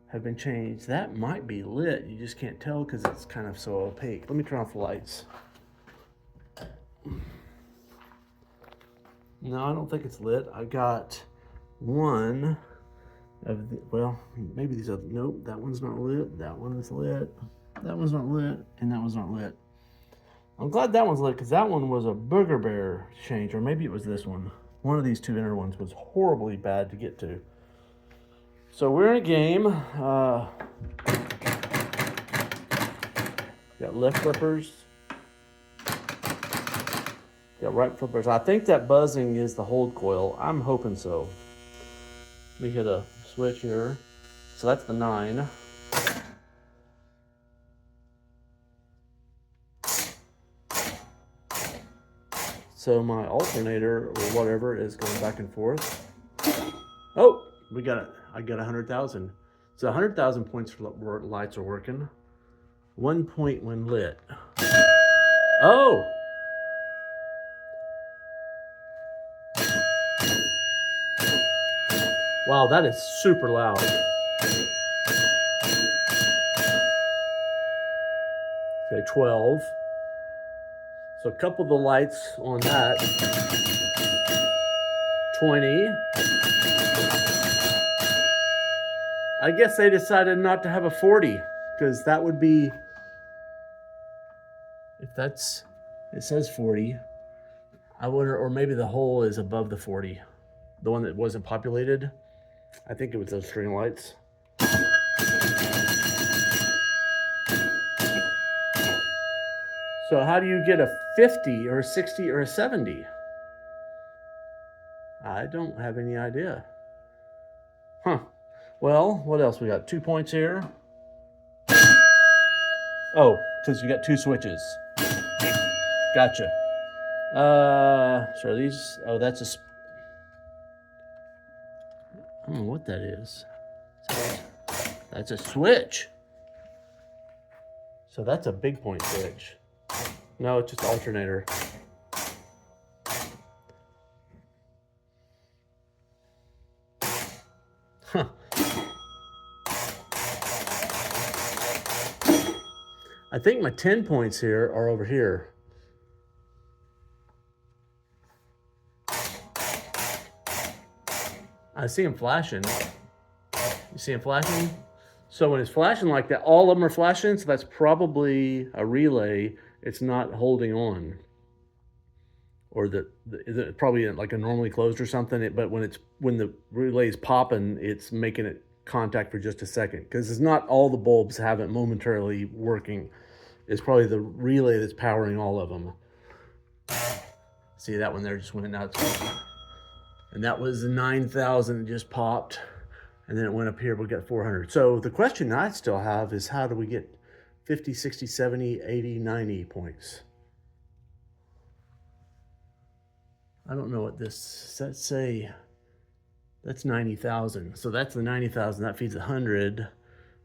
A: have been changed. That might be lit. You just can't tell because it's kind of so opaque. Let me turn off the lights. No, I don't think it's lit. I got one of the, well, maybe these other, nope, that one's not lit. That one is lit. That one's not lit, and that one's not lit. I'm glad that one's lit because that one was a Booger Bear change, or maybe it was this one. One of these two inner ones was horribly bad to get to. So we're in a game. Got left flippers. Got right flippers. I think that buzzing is the hold coil. I'm hoping so. Let me hit a switch here. So that's the 9. So my alternator or whatever is going back and forth. Oh, we got it. I got 100,000. So 100,000 points for lights are working. 1 point when lit. Oh! Wow, that is super loud. Okay, 12. So a couple of the lights on that. 20. I guess they decided not to have a 40 because that would be, if that's, it says 40. I wonder, or maybe the hole is above the 40. The one that wasn't populated. I think it was those string lights. So how do you get a 50 or a 60 or a 70? I don't have any idea. Huh. Well, what else we got? 2 points here. Oh, because you got 2 switches. Gotcha. So are these, oh, that's a, I don't know what that is. That's a switch. So that's a big point switch. No, it's just alternator. Huh. I think my 10 points here are over here. I see them flashing. You see them flashing? So when it's flashing like that, all of them are flashing, so that's probably a relay. It's not holding on. Or probably like a normally closed or something, but when the relay's popping, it's making it contact for just a second. Because it's not all the bulbs have it momentarily working. It's probably the relay that's powering all of them. See that one there just went nuts. And that was the 9,000 that just popped. And then it went up here, we got 400. So the question I still have is how do we get 50, 60, 70, 80, 90 points? I don't know what this, let's say, that's 90,000. So that's the 90,000, that feeds 100.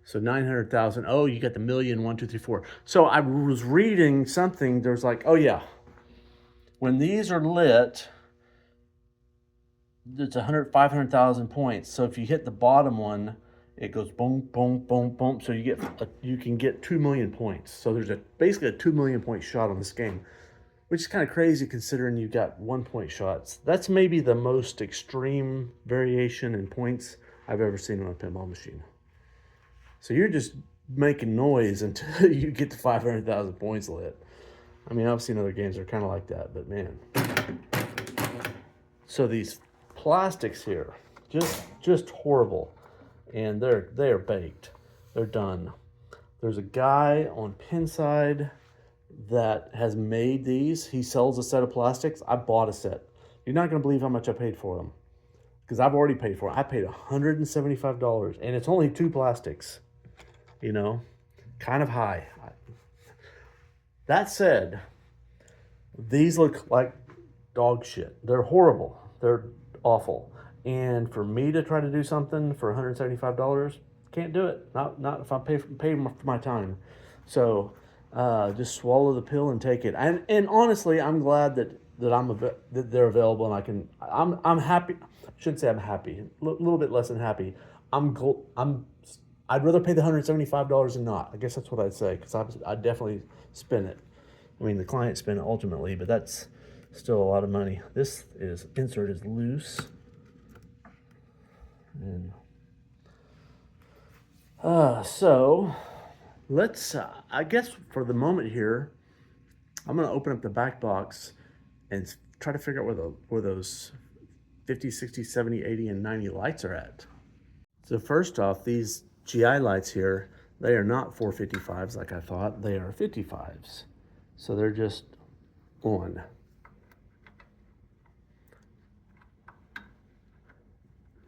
A: So 900,000, oh, you got the million, 1, 2, 3, 4. So I was reading something, there's like, oh yeah, when these are lit, it's 500,000 points. So if you hit the bottom one, it goes boom, boom, boom, boom. So you can get 2 million points. So there's basically a 2 million point shot on this game, which is kind of crazy considering you got 1 point shots. That's maybe the most extreme variation in points I've ever seen on a pinball machine. So you're just making noise until you get to 500,000 points lit. I mean, I've seen other games that are kind of like that, but man. So these plastics here, just horrible. And they are baked. They're done. There's a guy on Pinside that has made these. He sells a set of plastics. I bought a set. You're not going to believe how much I paid for them. Because I've already paid for it. I paid $175. And it's only 2 plastics. You know, kind of high. That said, these look like dog shit. They're horrible. They're awful. And for me to try to do something for $175, can't do it. Not if I pay for my time. So just swallow the pill and take it. And honestly, I'm glad that they're available and I'm happy. I shouldn't say I'm happy. A little bit less than happy. I'd rather pay the $175 than not. I guess that's what I'd say because I'd definitely spend it. I mean, the client spent ultimately, but that's still a lot of money. This insert is loose. And so let's, I guess for the moment here, I'm gonna open up the back box and try to figure out where those 50, 60, 70, 80, and 90 lights are at. So first off, these GI lights here, they are not 455s like I thought, they are 55s. So they're just on.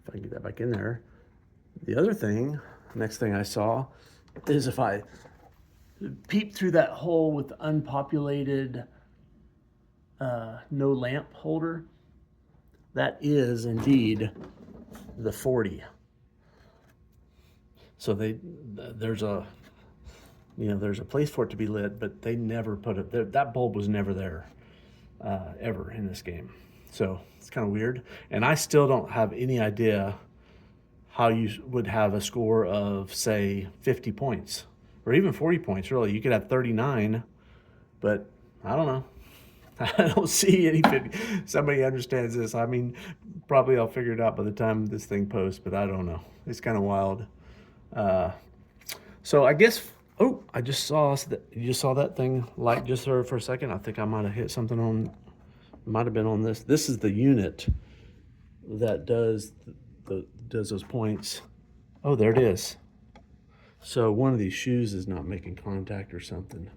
A: If I can get that back in there. The other thing, next thing I saw, is if I peep through that hole with the unpopulated no lamp holder, that is indeed the 40. So there's a place for it to be lit, but they never put it there. That bulb was never there ever in this game. So it's kind of weird. And I still don't have any idea how you would have a score of, say, 50 points or even 40 points, really. You could have 39, but I don't know. I don't see any 50. Somebody understands this. I mean, probably I'll figure it out by the time this thing posts, but I don't know. It's kind of wild. So I guess, oh, I just saw that. You just saw that thing light just there for a second. I think I might have hit something on, might have been on this. This is the unit that does those points. Oh, there it is. So one of these shoes is not making contact or something.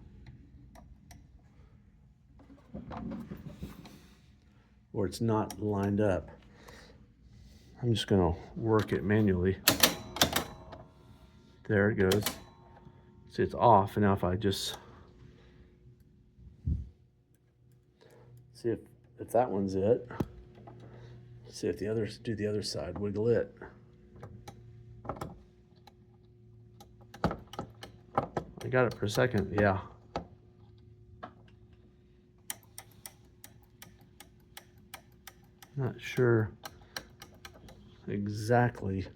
A: Or it's not lined up. I'm just gonna work it manually. There it goes. See, it's off, and now if I just see if that one's it. See if the others do the other side, wiggle it. I got it for a second, yeah. Not sure exactly.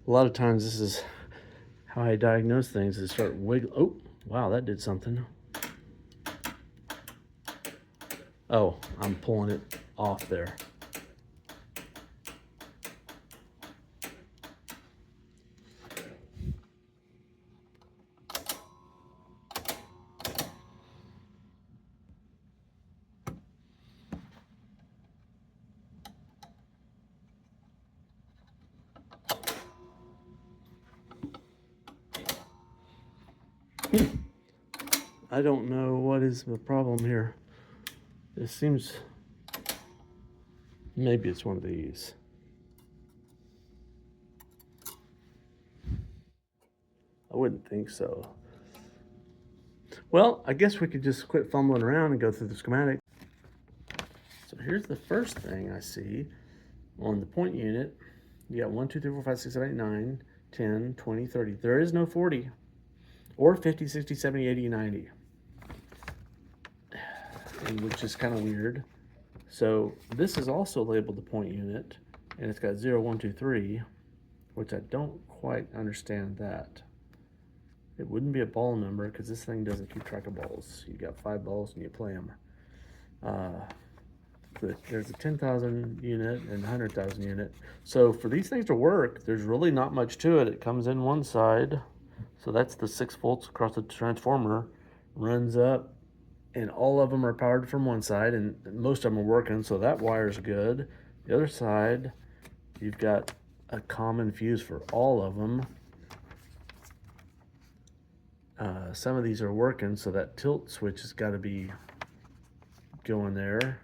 A: A lot of times this is how I diagnose things, is start wiggle. Oh, wow, that did something. Oh, I'm pulling it off there. I don't know what is the problem here. It seems, maybe it's one of these. I wouldn't think so. Well, I guess we could just quit fumbling around and go through the schematic. So here's the first thing I see on the point unit. You got 1, 2, 3, 4, 5, 6, 7, 8, 9, 10, 20, 30. There is no 40 or 50, 60, 70, 80, 90. And which is kind of weird. So this is also labeled the point unit, and it's got 0, 1, 2, 3, which I don't quite understand that. It wouldn't be a ball number because this thing doesn't keep track of balls. You got 5 balls and you play them. There's a 10,000 unit and 100,000 unit. So for these things to work, there's really not much to it. It comes in one side, so that's the 6 volts across the transformer, runs up, and all of them are powered from one side, and most of them are working, so that wire's good. The other side, you've got a common fuse for all of them. Some of these are working, so that tilt switch has got to be going there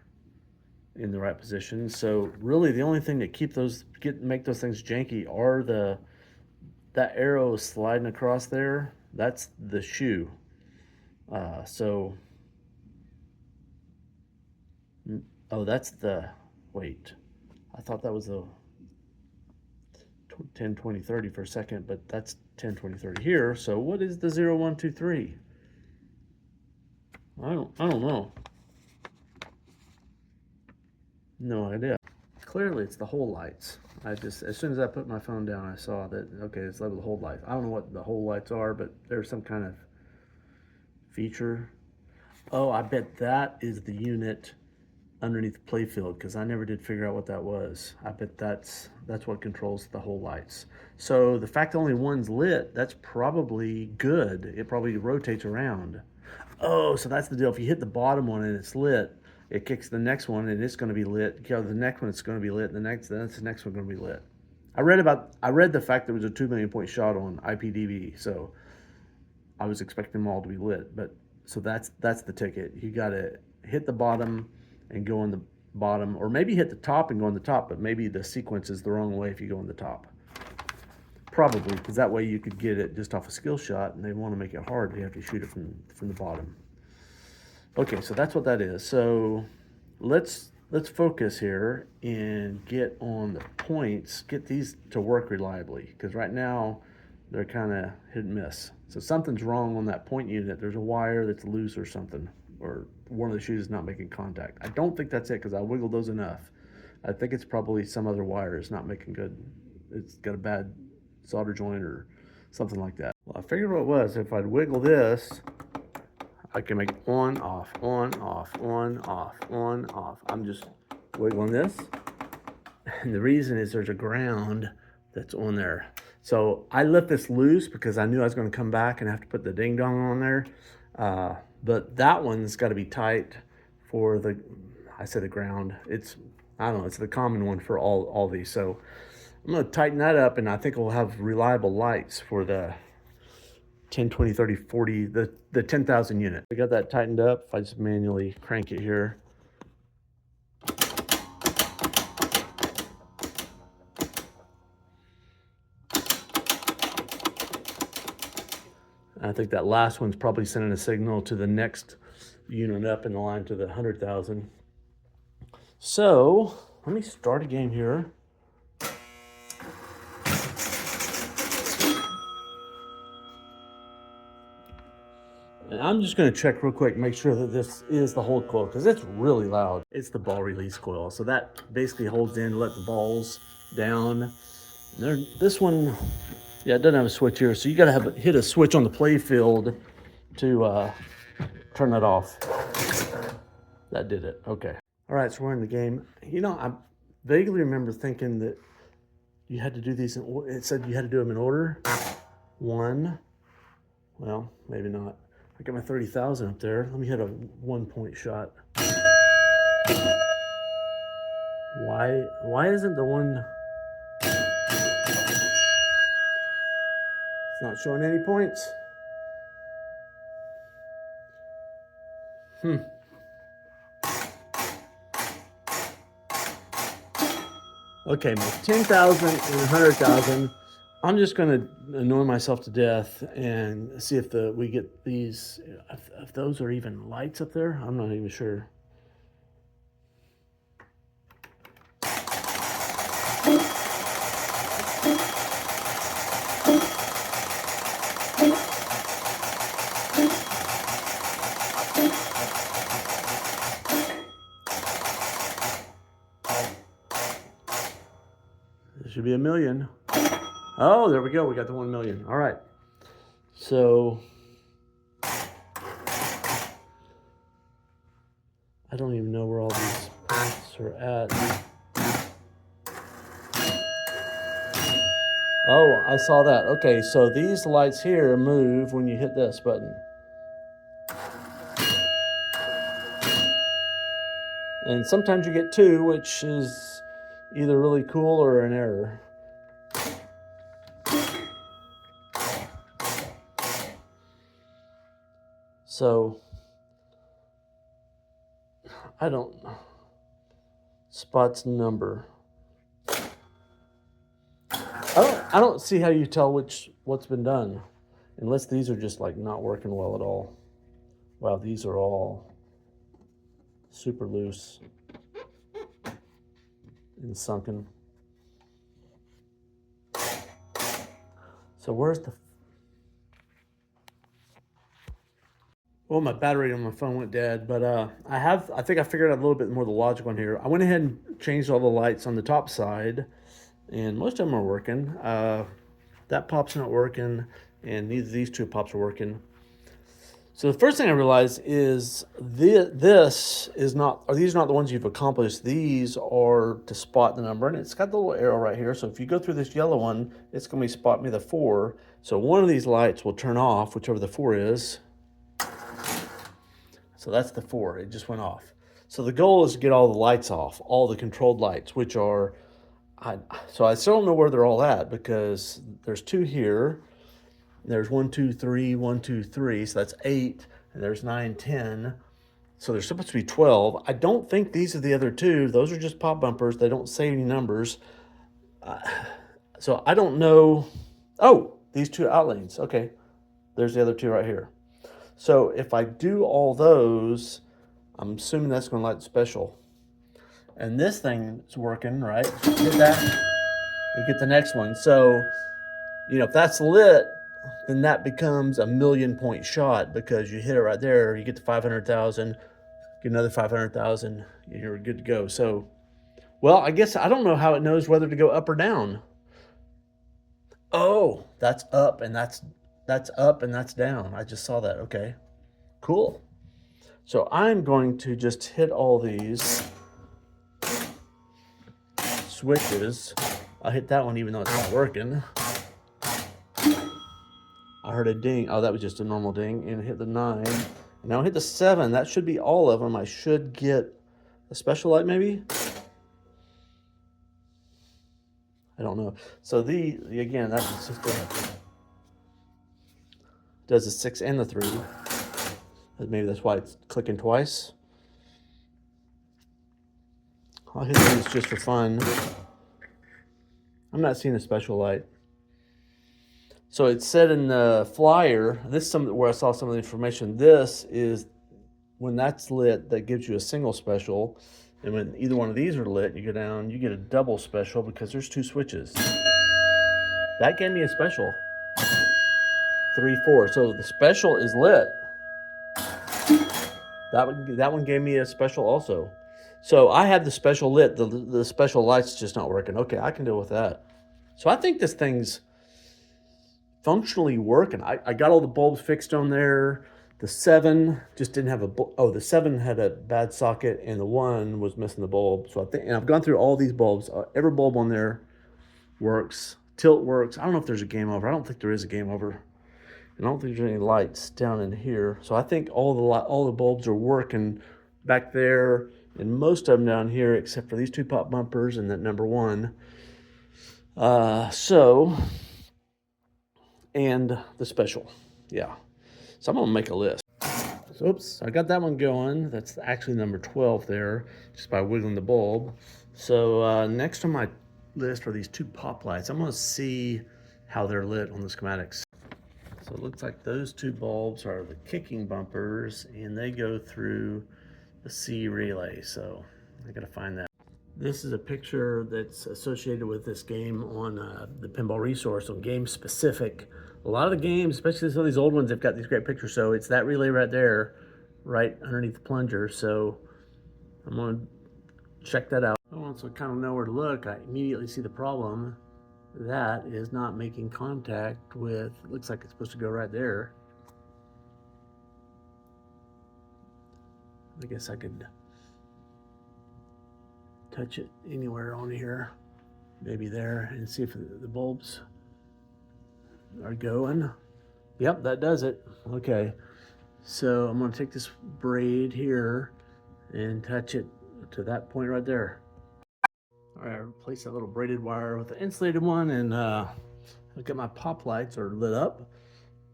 A: in the right position. So really the only thing that make those things janky are that arrow sliding across there. That's the shoe. Oh, that's the, wait, I thought that was the 10, 20, 30 for a second, but that's 10, 20, 30 here. So what is the 0, 1, 2, 3? I don't know. No idea. Clearly it's the whole lights. As soon as I put my phone down, I saw that, okay, it's labeled the whole lights. I don't know what the whole lights are, but there's some kind of feature. Oh, I bet that is the unit underneath the Playfield, because I never did figure out what that was. I bet that's what controls the whole lights. So the fact that only one's lit, that's probably good. It probably rotates around. Oh, so that's the deal. If you hit the bottom one and it's lit, it kicks the next one and it's going to be lit. You know, the next one it's going to be lit. That's the next one going to be lit. I read the fact there was a 2 million point shot on IPDB, so I was expecting them all to be lit. But so that's the ticket. You got to hit the bottom and go on the bottom, or maybe hit the top and go on the top. But maybe the sequence is the wrong way if you go on the top. Probably, because that way you could get it just off a skill shot, and they want to make it hard. You have to shoot it from the bottom. Okay, so that's what that is. So let's focus here and get on the points. Get these to work reliably, because right now they're kind of hit and miss. So something's wrong on that point unit. There's a wire that's loose or something, or one of the shoes is not making contact. I don't think that's it, because I wiggled those enough. I think it's probably some other wire is not making good. It's got a bad solder joint or something like that. Well, I figured what it was. If I'd wiggle this, I can make on, off, on, off, on, off, on, off. I'm just wiggling this. And the reason is there's a ground that's on there. So I left this loose because I knew I was going to come back and have to put the ding dong on there. But that one's got to be tight for the, I said the ground. It's, I don't know, it's the common one for all these. So I'm going to tighten that up, and I think we'll have reliable lights for the 10, 20, 30, 40, the 10,000 unit. I got that tightened up. If I just manually crank it here. I think that last one's probably sending a signal to the next unit up in the line to the 100,000. So let me start a game here. And I'm just going to check real quick, make sure that this is the hold coil, because it's really loud. It's the ball release coil. So that basically holds in, let the balls down. This one, yeah, it doesn't have a switch here. So you got to hit a switch on the Playfield to turn that off. That did it. Okay. All right, so we're in the game. You know, I vaguely remember thinking that you had to do these in order. It said you had to do them in order. One. Well, maybe not. I got my 30,000 up there. Let me hit a 1 point shot. Why isn't the one? It's not showing any points. Okay, my 10,000 and 100,000. I'm just going to annoy myself to death and see if we get these, if those are even lights up there. I'm not even sure. There should be a million. Oh, there we go. We got the 1 million. All right. So I don't even know where all these points are at. Oh, I saw that. Okay, so these lights here move when you hit this button. And sometimes you get two, which is either really cool or an error. So I don't, spots number. I don't see how you tell what's been done, unless these are just like not working well at all. Wow, these are all super loose and sunken. So where's the? Well, my battery on my phone went dead, but I think I figured out a little bit more of the logic on here. I went ahead and changed all the lights on the top side, and most of them are working. That pop's not working, and neither of these two pops are working. So the first thing I realized is this is not, or these are not the ones you've accomplished. These are to spot the number, and it's got the little arrow right here. So if you go through this yellow one, it's going to be spot me the 4. So one of these lights will turn off, whichever the 4 is. So that's the 4. It just went off. So the goal is to get all the lights off, all the controlled lights, which are, so I still don't know where they're all at because there's 2 here. There's 1, 2, 3, 1, 2, 3. So that's 8. And there's 9, 10. So there's supposed to be 12. I don't think these are the other 2. Those are just pop bumpers. They don't say any numbers. So I don't know. Oh, these 2 outlanes. Okay. There's the other 2 right here. So if I do all those, I'm assuming that's going to light the special. And this thing is working, right? So hit that. You get the next one. So, you know, if that's lit, then that becomes a 1,000,000 point shot because you hit it right there. You get to 500,000, get another 500,000, you're good to go. So, well, I guess I don't know how it knows whether to go up or down. Oh, that's up and that's up and that's down. I just saw that. Okay, cool. So I'm going to just hit all these switches. I'll hit that one even though it's not working. I heard a ding. Oh, that was just a normal ding. And hit the 9. And now hit the 7. That should be all of them. I should get a special light maybe. I don't know. So again, that's just does the 6 and the 3. Maybe that's why it's clicking twice. I'll hit these just for fun. I'm not seeing a special light. So it said in the flyer, this is where I saw some of the information. This is when that's lit, that gives you a single special. And when either one of these are lit, you go down, you get a double special because there's 2 switches. That gave me a special. 3, 4. So the special is lit. That one gave me a special also. So I have the special lit. The special light's just not working. Okay, I can deal with that. So I think this thing's functionally working. I got all the bulbs fixed on there. The 7 just didn't have the 7 had a bad socket and the 1 was missing the bulb. So I think, and I've gone through all these bulbs. Every bulb on there works. Tilt works. I don't know if there's a game over. I don't think there is a game over. And I don't think there's any lights down in here. So I think all the bulbs are working back there and most of them down here except for these 2 pop bumpers and that number 1. And the special. Yeah. So I'm going to make a list. So, oops, I got that one going. That's actually number 12 there, just by wiggling the bulb. So next on my list are these 2 pop lights. I'm going to see how they're lit on the schematics. So it looks like those 2 bulbs are the kicking bumpers, and they go through the C relay. So I got to find that. This is a picture that's associated with this game on the Pinball resource on Game Specific. A lot of the games, especially some of these old ones, they've got these great pictures. So it's that relay right there, right underneath the plunger. So I'm going to check that out. I want to kind of know where to look. I immediately see the problem. That is not making contact with, it looks like it's supposed to go right there. I guess I could touch it anywhere on here, maybe there, and see if the bulbs are going. Yep, that does it. Okay, so I'm going to take this braid here and touch it to that point right there. All right, I replaced that little braided wire with the insulated one, and look at my pop lights are lit up.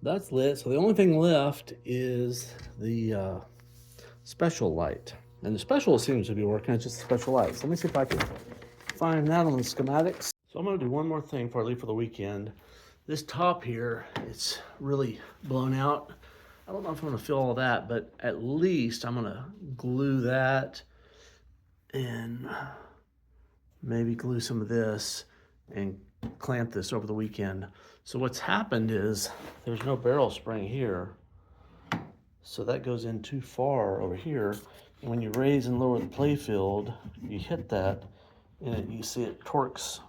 A: That's lit, so the only thing left is the special light. And the special seems to be working, it's just the special light. So let me see if I can find that on the schematics. So I'm gonna do one more thing before I leave for the weekend. This top here, it's really blown out. I don't know if I'm gonna fill all that, but at least I'm gonna glue that and maybe glue some of this and clamp this over the weekend. So what's happened is there's no barrel spring here. So that goes in too far over here. And when you raise and lower the playfield, you hit that and you see it torques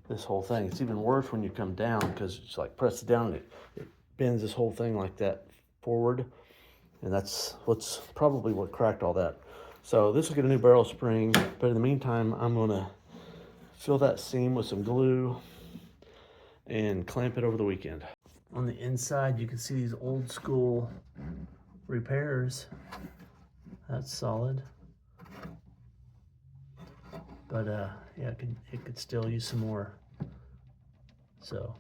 A: this whole thing. It's even worse when you come down because it's like press it down and it bends this whole thing like that forward, and that's probably what cracked all that. So this will get a new barrel spring, but in the meantime, I'm gonna fill that seam with some glue and clamp it over the weekend. On the inside, you can see these old school repairs. That's solid. But yeah, it could still use some more. So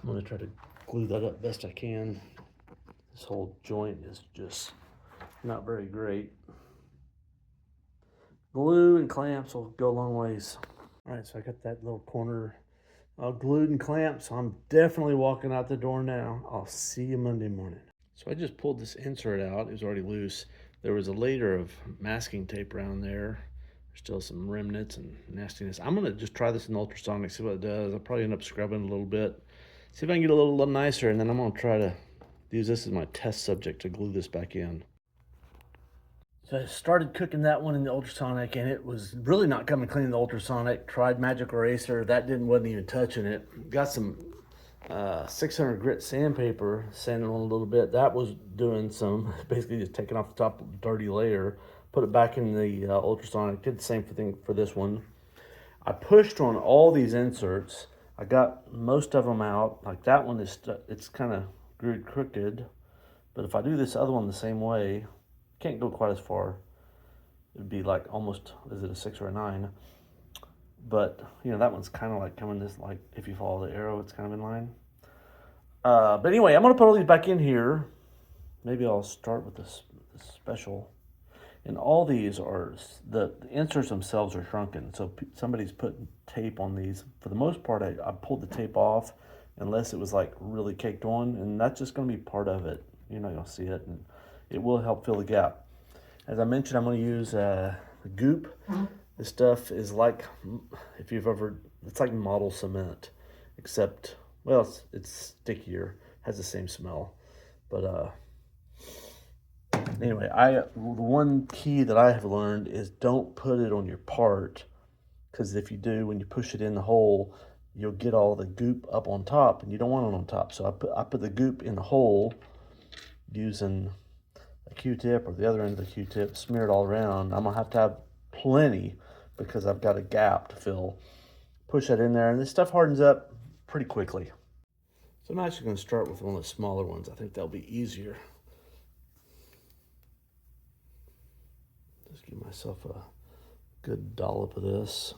A: I'm gonna try to glue that up best I can. This whole joint is just not very great. Glue and clamps will go a long ways. All right, so I got that little corner glued and clamped, so I'm definitely walking out the door now. I'll see you Monday morning. So I just pulled this insert out. It was already loose. There was a layer of masking tape around there. There's still some remnants and nastiness. I'm gonna just try this in ultrasonic, see what it does. I'll probably end up scrubbing a little bit, see if I can get a little nicer, and then I'm gonna try to use this as my test subject to glue this back in. So I started cooking that one in the ultrasonic, and it was really not coming clean in the ultrasonic. Tried magic eraser, that wasn't even touching it. Got some 600 grit sandpaper, sanding on a little bit. That was doing some, basically just taking off the top of the dirty layer, put it back in the ultrasonic. Did the same thing for this one. I pushed on all these inserts. I got most of them out. Like that one is, it's kind of glued crooked, but if I do this other one the same way, can't go quite as far. It'd be like almost, is it a 6 or a 9? But you know, that one's kind of like coming this, like if you follow the arrow, it's kind of in line. But anyway, I'm gonna put all these back in here. Maybe I'll start with this special. And all these are, the inserts themselves are shrunken. So somebody's put tape on these. For the most part, I pulled the tape off unless it was like really caked on, and that's just gonna be part of it. You're not gonna see it, and it will help fill the gap. As I mentioned, I'm gonna use goop. This stuff is like, if you've ever, it's like model cement, except, well, it's stickier, has the same smell. But anyway, the one key that I have learned is don't put it on your part, because if you do, when you push it in the hole, you'll get all the goop up on top, and you don't want it on top. So I put the goop in the hole using a Q-tip or the other end of the Q-tip, smear it all around. I'm gonna have to have plenty because I've got a gap to fill. Push that in there, and this stuff hardens up pretty quickly. So I'm actually gonna start with one of the smaller ones. I think that'll be easier. Just give myself a good dollop of this.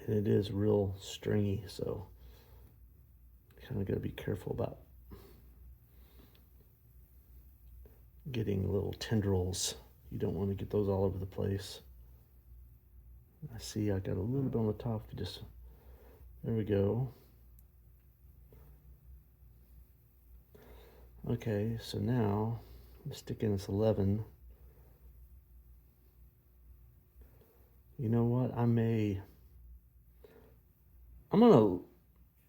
A: And it is real stringy, so kind of got to be careful about getting little tendrils. You don't want to get those all over the place. I see I got a little bit on the top. Just, there we go. Okay, so now I'm sticking this 11. You know what? I'm gonna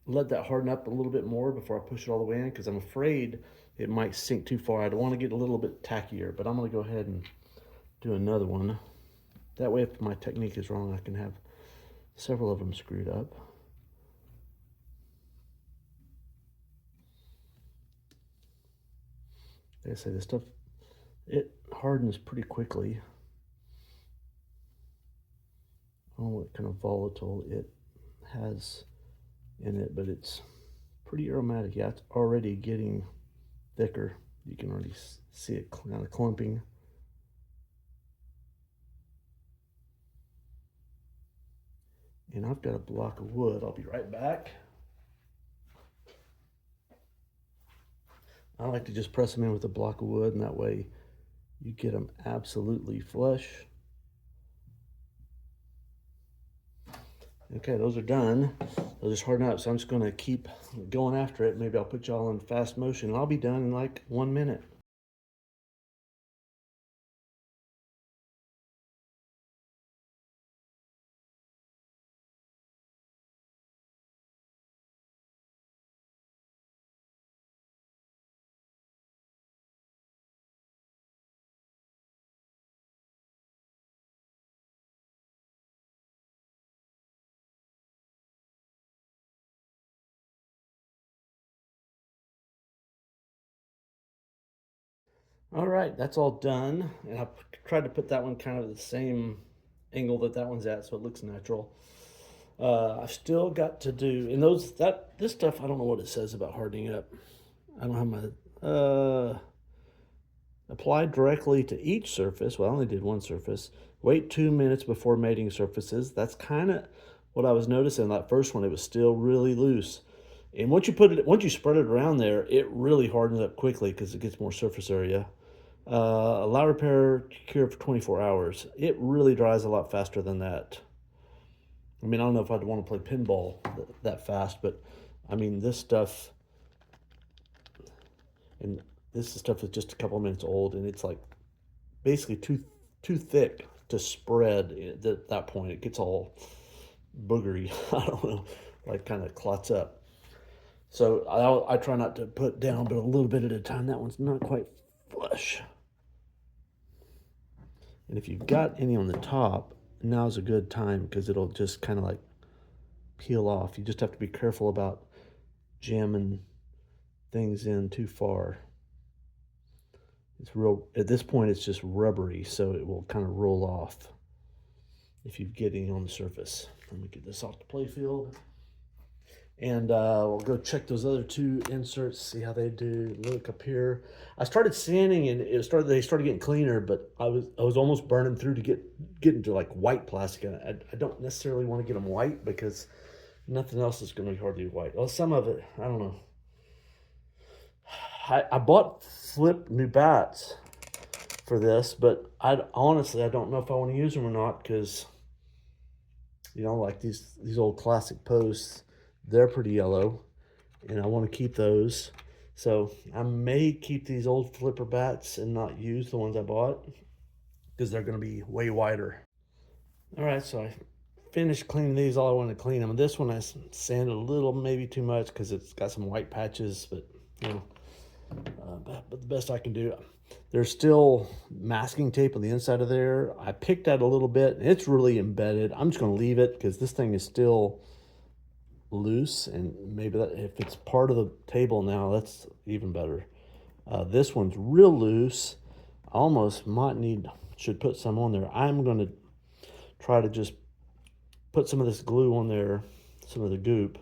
A: let that harden up a little bit more before I push it all the way in, because I'm afraid it might sink too far. I don't want to get a little bit tackier, but I'm gonna go ahead and do another one. That way, if my technique is wrong, I can have several of them screwed up. Like I say, this stuff, it hardens pretty quickly. I don't know what kind of volatile it has in it, but it's pretty aromatic. Yeah, it's already getting thicker. You can already see it kind of clumping. And I've got a block of wood. I'll be right back. I like to just press them in with a block of wood, and that way you get them absolutely flush. Okay, those are done. They'll just harden up, so I'm just gonna keep going after it. Maybe I'll put y'all in fast motion, and I'll be done in like 1 minute. All right, that's all done. And I tried to put that one kind of the same angle that that one's at, so it looks natural. I've still got to do, and this stuff, I don't know what it says about hardening up. I don't have my, apply directly to each surface. Well, I only did one surface. Wait 2 minutes before mating surfaces. That's kind of what I was noticing. That first one, it was still really loose. And once you spread it around there, it really hardens up quickly because it gets more surface area. Allow repair to cure for 24 hours. It really dries a lot faster than that. I mean, I don't know if I'd want to play pinball that fast, but I mean, this stuff, and this stuff is just a couple of minutes old, and it's like basically too thick to spread at that point. It gets all boogery. I don't know, like kind of clots up. So I try not to put down, but a little bit at a time. That one's not quite flush. And if you've got any on the top, now's a good time because it'll just kind of like peel off. You just have to be careful about jamming things in too far. It's real, at this point it's just rubbery, so it will kind of roll off if you get any on the surface. Let me get this off the Playfield. And we'll go check those other two inserts, see how they do. Look up here. I started sanding and they started getting cleaner, but I was almost burning through to get into like white plastic. I don't necessarily want to get them white because nothing else is going to be hardly white. Well, some of it, I don't know. I bought flip new bats for this, but honestly I don't know if I want to use them or not because, you know, like these old classic posts, they're pretty yellow, and I want to keep those. So I may keep these old flipper bats and not use the ones I bought because they're going to be way wider. All right, so I finished cleaning these. All I wanted to clean them. This one I sanded a little, maybe too much because it's got some white patches, but you know, but the best I can do. There's still masking tape on the inside of there. I picked out a little bit, and it's really embedded. I'm just going to leave it because this thing is still loose, and maybe that if it's part of the table now, that's even better. This one's real loose. I almost should put some on there. I'm going to try to just put some of this glue on there, some of the goop,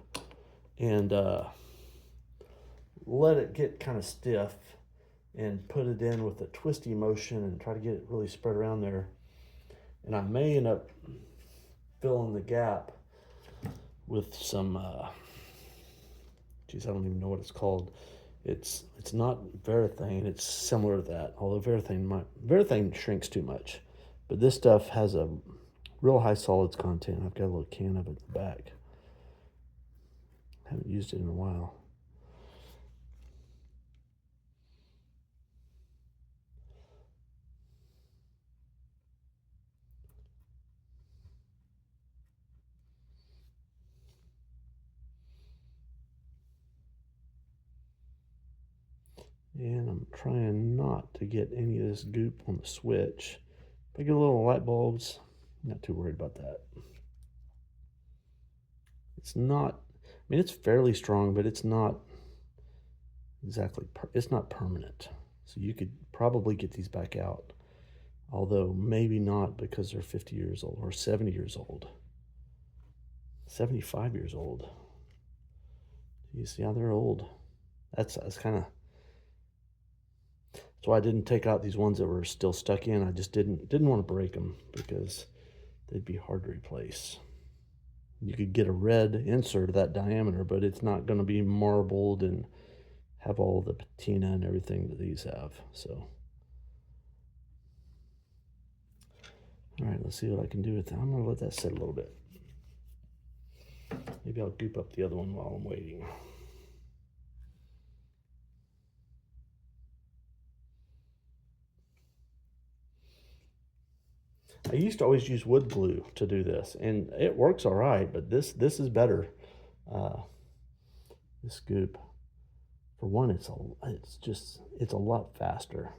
A: and let it get kind of stiff and put it in with a twisty motion and try to get it really spread around there. And I may end up filling the gap with some, geez, I don't even know what it's called. It's not Varathane, it's similar to that, although Varathane shrinks too much. But this stuff has a real high solids content. I've got a little can of it in the back. Haven't used it in a while. And I'm trying not to get any of this goop on the switch. If I get a little light bulbs, I'm not too worried about that. It's not, I mean, it's fairly strong, but it's not exactly, it's not permanent. So you could probably get these back out. Although maybe not because they're 50 years old or 70 years old. 75 years old. You see how they're old. That's kind of, that's why I didn't take out these ones that were still stuck in. I just didn't want to break them because they'd be hard to replace. You could get a red insert of that diameter, but it's not going to be marbled and have all the patina and everything that these have. So, all right, let's see what I can do with that. I'm going to let that sit a little bit. Maybe I'll goop up the other one while I'm waiting. I used to always use wood glue to do this, and it works all right, but this is better. This goop, for one, it's a lot faster.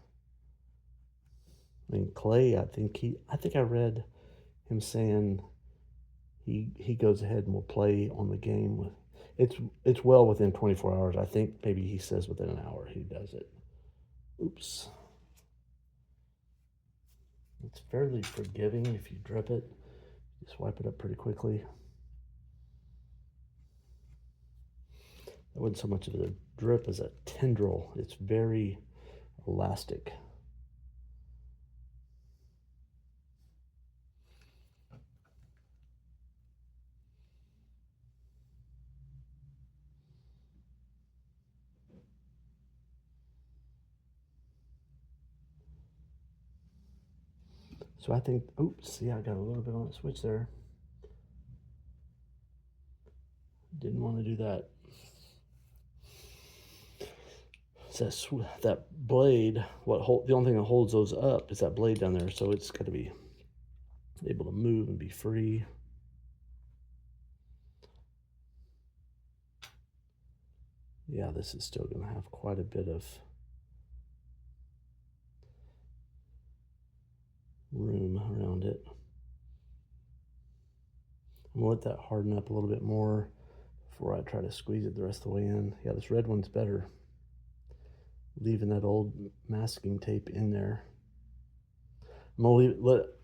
A: I mean, Clay, I think I read him saying he goes ahead and will play on the game with it's well within 24 hours. I think maybe he says within an hour he does it. Oops. It's fairly forgiving if you drip it. Just wipe it up pretty quickly. That wasn't so much of a drip as a tendril. It's very elastic. So I think, oops, see, I got a little bit on the switch there. Didn't want to do that. So that blade, the only thing that holds those up is that blade down there. So it's got to be able to move and be free. Yeah, this is still going to have quite a bit of room around it. I'm gonna let that harden up a little bit more before I try to squeeze it the rest of the way in. Yeah, this red one's better. Leaving that old masking tape in there. I'm gonna let it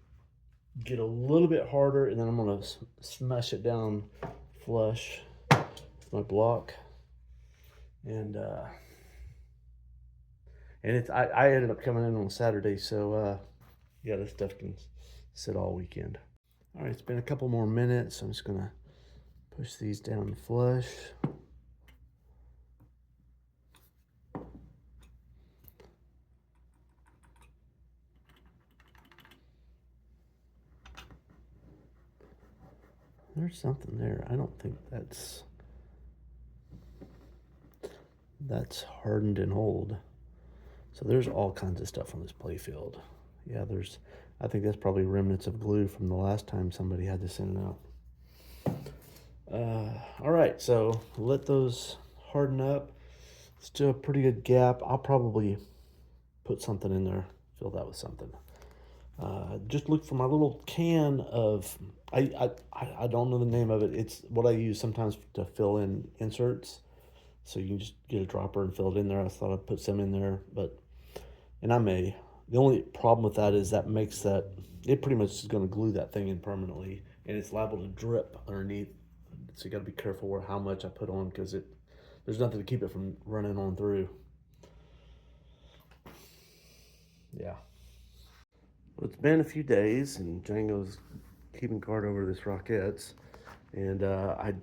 A: get a little bit harder, and then I'm gonna smash it down flush with my block. And I ended up coming in on Saturday, so yeah, this stuff can sit all weekend. All right, it's been a couple more minutes, so I'm just gonna push these down flush. There's something there. I don't think that's hardened and old. So there's all kinds of stuff on this Playfield. Yeah, I think that's probably remnants of glue from the last time somebody had to send it out. All right, so let those harden up. Still a pretty good gap. I'll probably put something in there, fill that with something. Just look for my little can of, I don't know the name of it. It's what I use sometimes to fill in inserts. So you can just get a dropper and fill it in there. I thought I'd put some in there, and I may. The only problem with that is that makes that, it pretty much is going to glue that thing in permanently, and it's liable to drip underneath. So you got to be careful how much I put on, because there's nothing to keep it from running on through. Yeah. Well, it's been a few days, and Django's keeping guard over this Rockettes, and I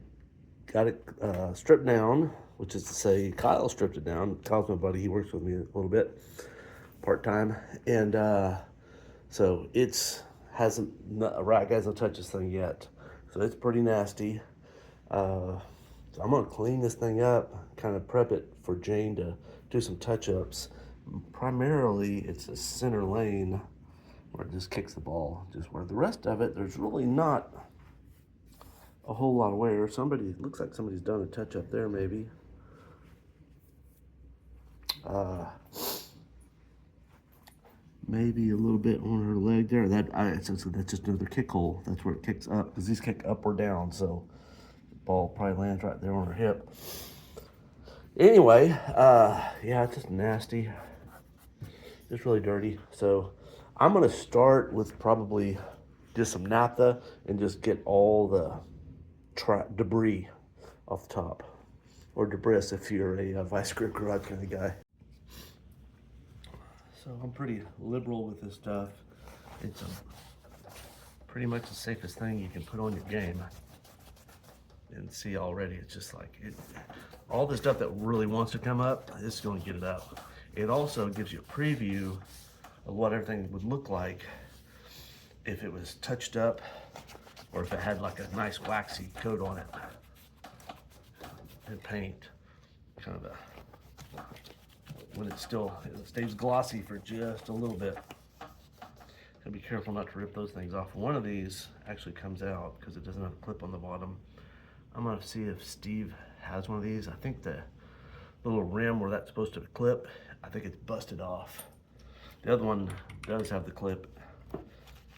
A: got it stripped down, which is to say Kyle stripped it down. Kyle's my buddy. He works with me a little bit, part-time, and so Rat hasn't touched this thing yet, so it's pretty nasty. So I'm gonna clean this thing up, kind of prep it for Jane to do some touch-ups. Primarily, it's a center lane where it just kicks the ball. Just where the rest of it, there's really not a whole lot of wear. It looks like somebody's done a touch-up there, maybe. Maybe a little bit on her leg there. That's just another kick hole. That's where it kicks up, because these kick up or down, so the ball probably lands right there on her hip. Anyway, yeah, it's just nasty. It's really dirty. So I'm gonna start with probably just some naphtha and just get all the debris off the top, or debris if you're a vice grip garage kind of guy. So I'm pretty liberal with this stuff. It's pretty much the safest thing you can put on your game. And see already, it's just like all the stuff that really wants to come up, this is going to get it up. It also gives you a preview of what everything would look like if it was touched up, or if it had like a nice waxy coat on it and paint. Kind of when it stays glossy for just a little bit. Gotta be careful not to rip those things off. One of these actually comes out because it doesn't have a clip on the bottom. I'm gonna see if Steve has one of these. I think the little rim where that's supposed to clip, I think it's busted off. The other one does have the clip, but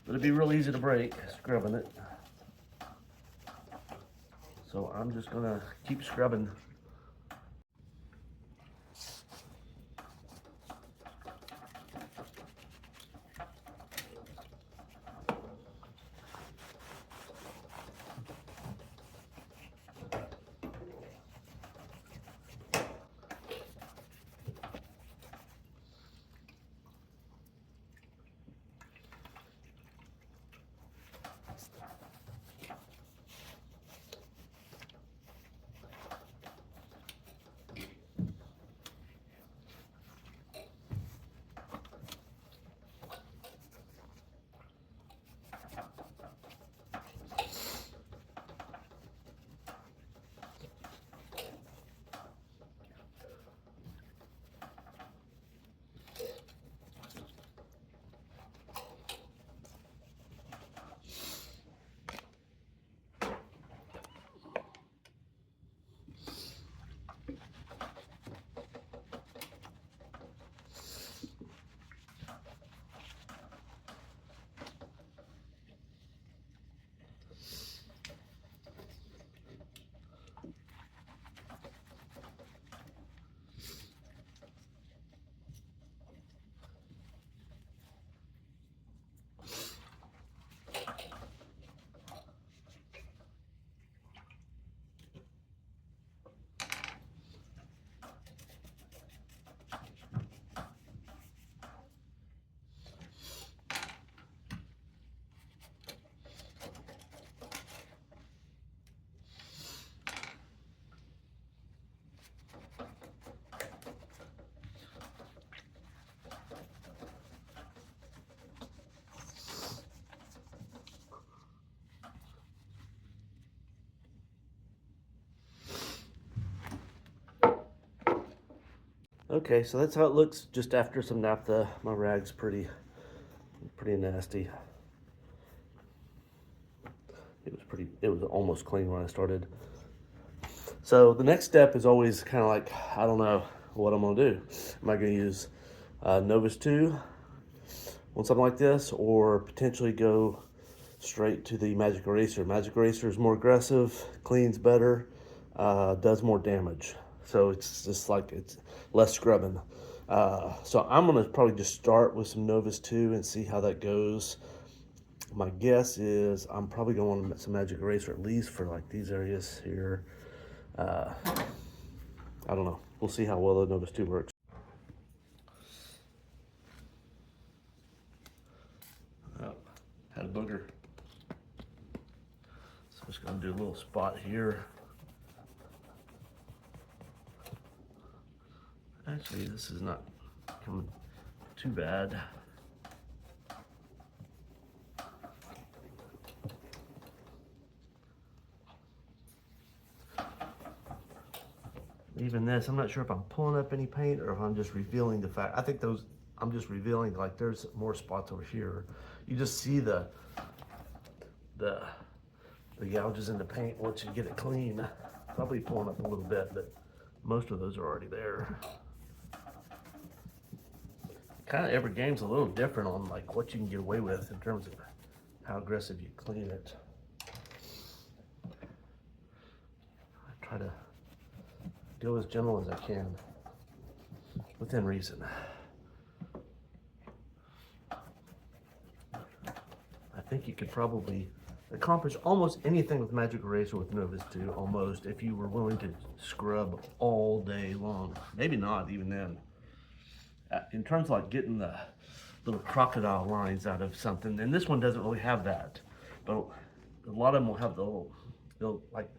A: it'd be real easy to break scrubbing it. So I'm just gonna keep scrubbing. Okay, so that's how it looks just after some naphtha. My rag's pretty nasty. It was almost clean when I started. So the next step is always kind of like, I don't know what I'm gonna do. Am I gonna use Novus 2 on something like this, or potentially go straight to the Magic Eraser? Magic Eraser is more aggressive, cleans better, does more damage. So it's just like, it's less scrubbing. So I'm gonna probably just start with some Novus 2 and see how that goes. My guess is I'm probably going to want some Magic Eraser at least for like these areas here. I don't know. We'll see how well the Novus 2 works. Oh, had a booger. So I'm just going to do a little spot here. Actually, this is not coming too bad. Even this, I'm not sure if I'm pulling up any paint or if I'm just revealing the fact. I think I'm just revealing, like, there's more spots over here. You just see the gouges in the paint once you get it clean. Probably pulling up a little bit, but most of those are already there. Kind of every game's a little different on like what you can get away with in terms of how aggressive you clean it. I try to go as gentle as I can, within reason. I think you could probably accomplish almost anything with Magic Eraser with Novus 2, almost, if you were willing to scrub all day long. Maybe not even then. In terms of like getting the little crocodile lines out of something, and this one doesn't really have that, but a lot of them will have they'll like,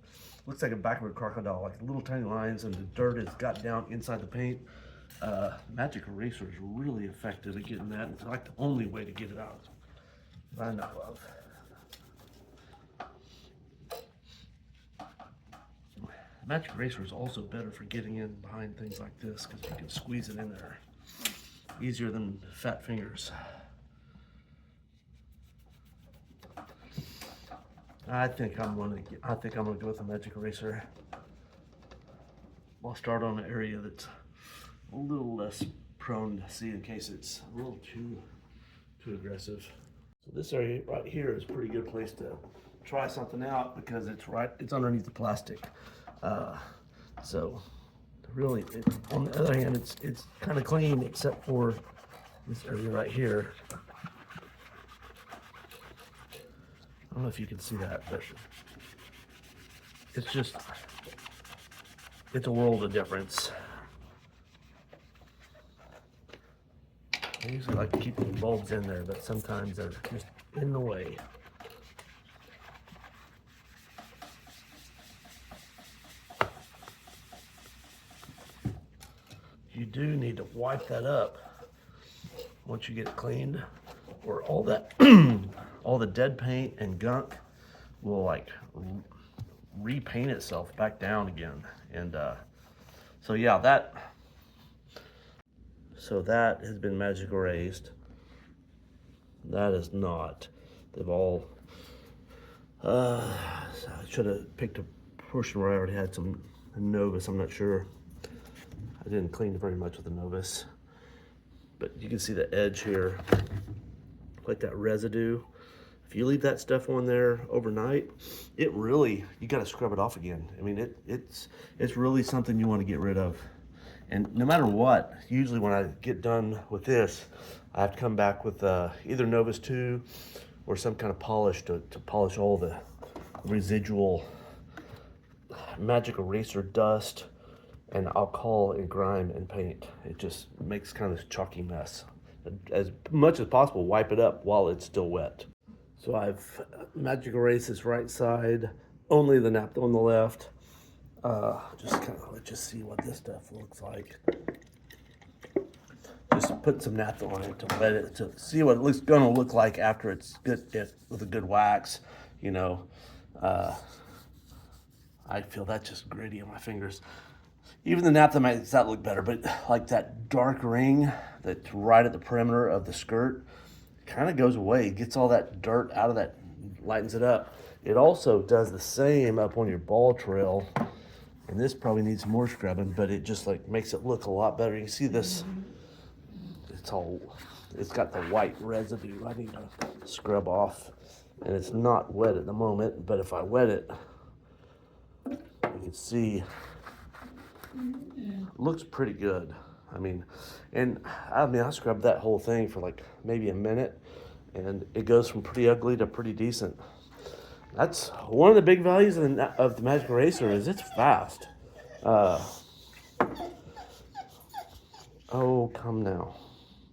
A: looks like a backward crocodile, like little tiny lines, and the dirt has got down inside the paint. Magic Eraser is really effective at getting that. It's like the only way to get it out that I know of. Magic Eraser is also better for getting in behind things like this because you can squeeze it in there easier than fat fingers. I think I'm gonna go with a Magic Eraser. I'll start on an area that's a little less prone to see in case it's a little too aggressive. So this area right here is a pretty good place to try something out because it's underneath the plastic. So really, on the other hand, it's kind of clean except for this area right here. I don't know if you can see that, but it's a world of difference. I usually like to keep the bulbs in there, but sometimes they're just in the way. You do need to wipe that up once you get it cleaned, or all that all the dead paint and gunk will like repaint itself back down again. And so yeah, that has been Magic Erased. That is not. They've all I should have picked a portion where I already had some Novus. I'm not sure. I didn't clean very much with the Novus, but you can see the edge here, like that residue. If you leave that stuff on there overnight, it really, you got to scrub it off again. I mean, it's really something you want to get rid of. And no matter what, usually when I get done with this, I have to come back with either Novus 2 or some kind of polish to polish all the residual Magic Eraser dust and alcohol and grime and paint. It just makes kind of this chalky mess. As much as possible, wipe it up while it's still wet. So I've Magic Erased this right side, only the naphtha on the left. Just kind of let's just see what this stuff looks like. Just put some naphtha on it to see what it's gonna look like after it's good with a good wax. You know, I feel that's just gritty on my fingers. Even the naphtha makes that look better, but like that dark ring that's right at the perimeter of the skirt kind of goes away. It gets all that dirt out of that, lightens it up. It also does the same up on your ball trail. And this probably needs more scrubbing, but it just like makes it look a lot better. You can see this, it's got the white residue I need to scrub off. And it's not wet at the moment, but if I wet it, you can see it looks pretty good. I scrubbed that whole thing for like maybe a minute, and it goes from pretty ugly to pretty decent. That's one of the big values of the Magic Eraser is it's fast. Oh, come now.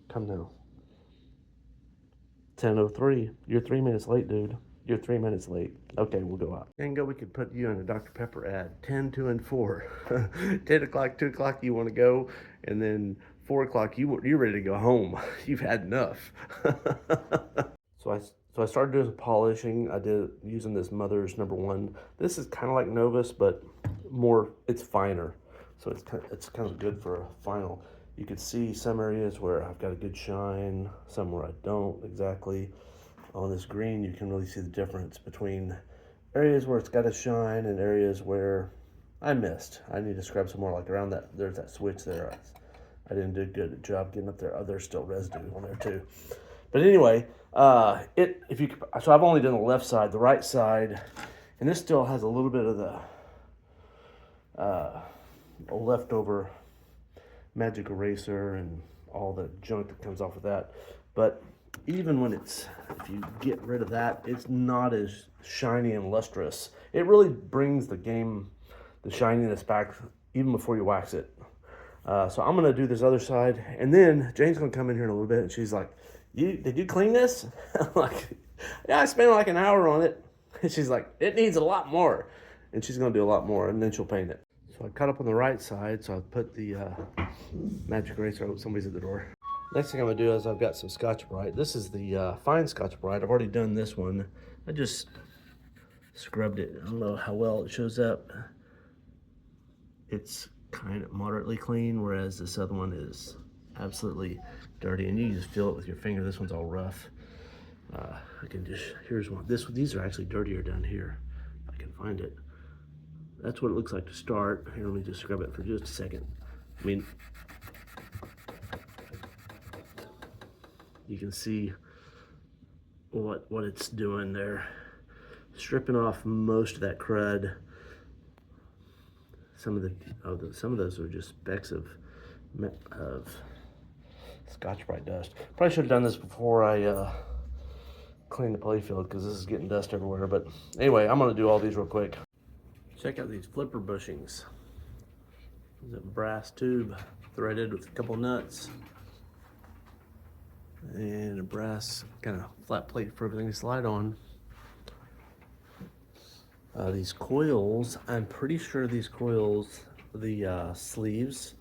A: 10:03. You're 3 minutes late, dude. You're 3 minutes late. Okay, we'll go out. Django, we could put you in a Dr. Pepper ad. 10, 2, and 4. 10 o'clock, 2 o'clock, you want to go, and then 4 o'clock, you're ready to go home. You've had enough. So I started doing polishing. I did using this Mother's #1. This is kind of like Novus, but it's finer. So it's kind of good for a final. You could see some areas where I've got a good shine, some where I don't exactly. On this green, you can really see the difference between areas where it's got a shine and areas where I missed. I need to scrub some more, like around that, there's that switch there. I didn't do a good job getting up there. Oh, there's still residue on there too. But anyway, so I've only done the left side, the right side, and this still has a little bit of the leftover Magic Eraser and all the junk that comes off of that. But even if you get rid of that, it's not as shiny and lustrous. It really brings the shininess back even before you wax it. So I'm gonna do this other side, and then Jane's gonna come in here in a little bit, and she's like, did you clean this? I'm like, yeah, I spent like an hour on it. And she's like, it needs a lot more. And she's gonna do a lot more, and then she'll paint it. So I cut up on the right side, so I put the Magic Eraser. Oh, somebody's at the door. Next thing I'm gonna do is I've got some Scotch-Brite. This is the fine Scotch-Brite. I've already done this one. I just scrubbed it. I don't know how well it shows up. It's kind of moderately clean, whereas this other one is absolutely dirty, and you just feel it with your finger. This one's all rough. Here's one. These are actually dirtier down here, if I can find it. That's what it looks like to start. Here, let me just scrub it for just a second. You can see what it's doing there. Stripping off most of that crud. Some of those are just specks of Scotch-Brite dust. Probably should have done this before I cleaned the playfield, because this is getting dust everywhere. But anyway, I'm gonna do all these real quick. Check out these flipper bushings. There's a brass tube threaded with a couple nuts and a brass kind of flat plate for everything to slide on. These coils, I'm pretty sure these coils, the sleeves,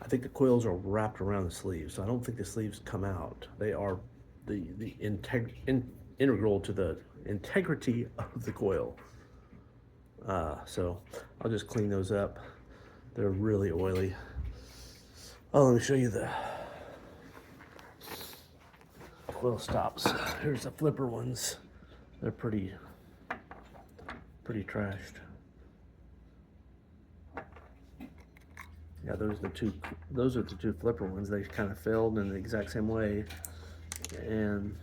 A: I think the coils are wrapped around the sleeves. So I don't think the sleeves come out. They are integral to the integrity of the coil. So I'll just clean those up. They're really oily. Oh, let me show you the coil stops. Here's the flipper ones. They're pretty trashed. Yeah, those are the two flipper ones. They kind of failed in the exact same way. And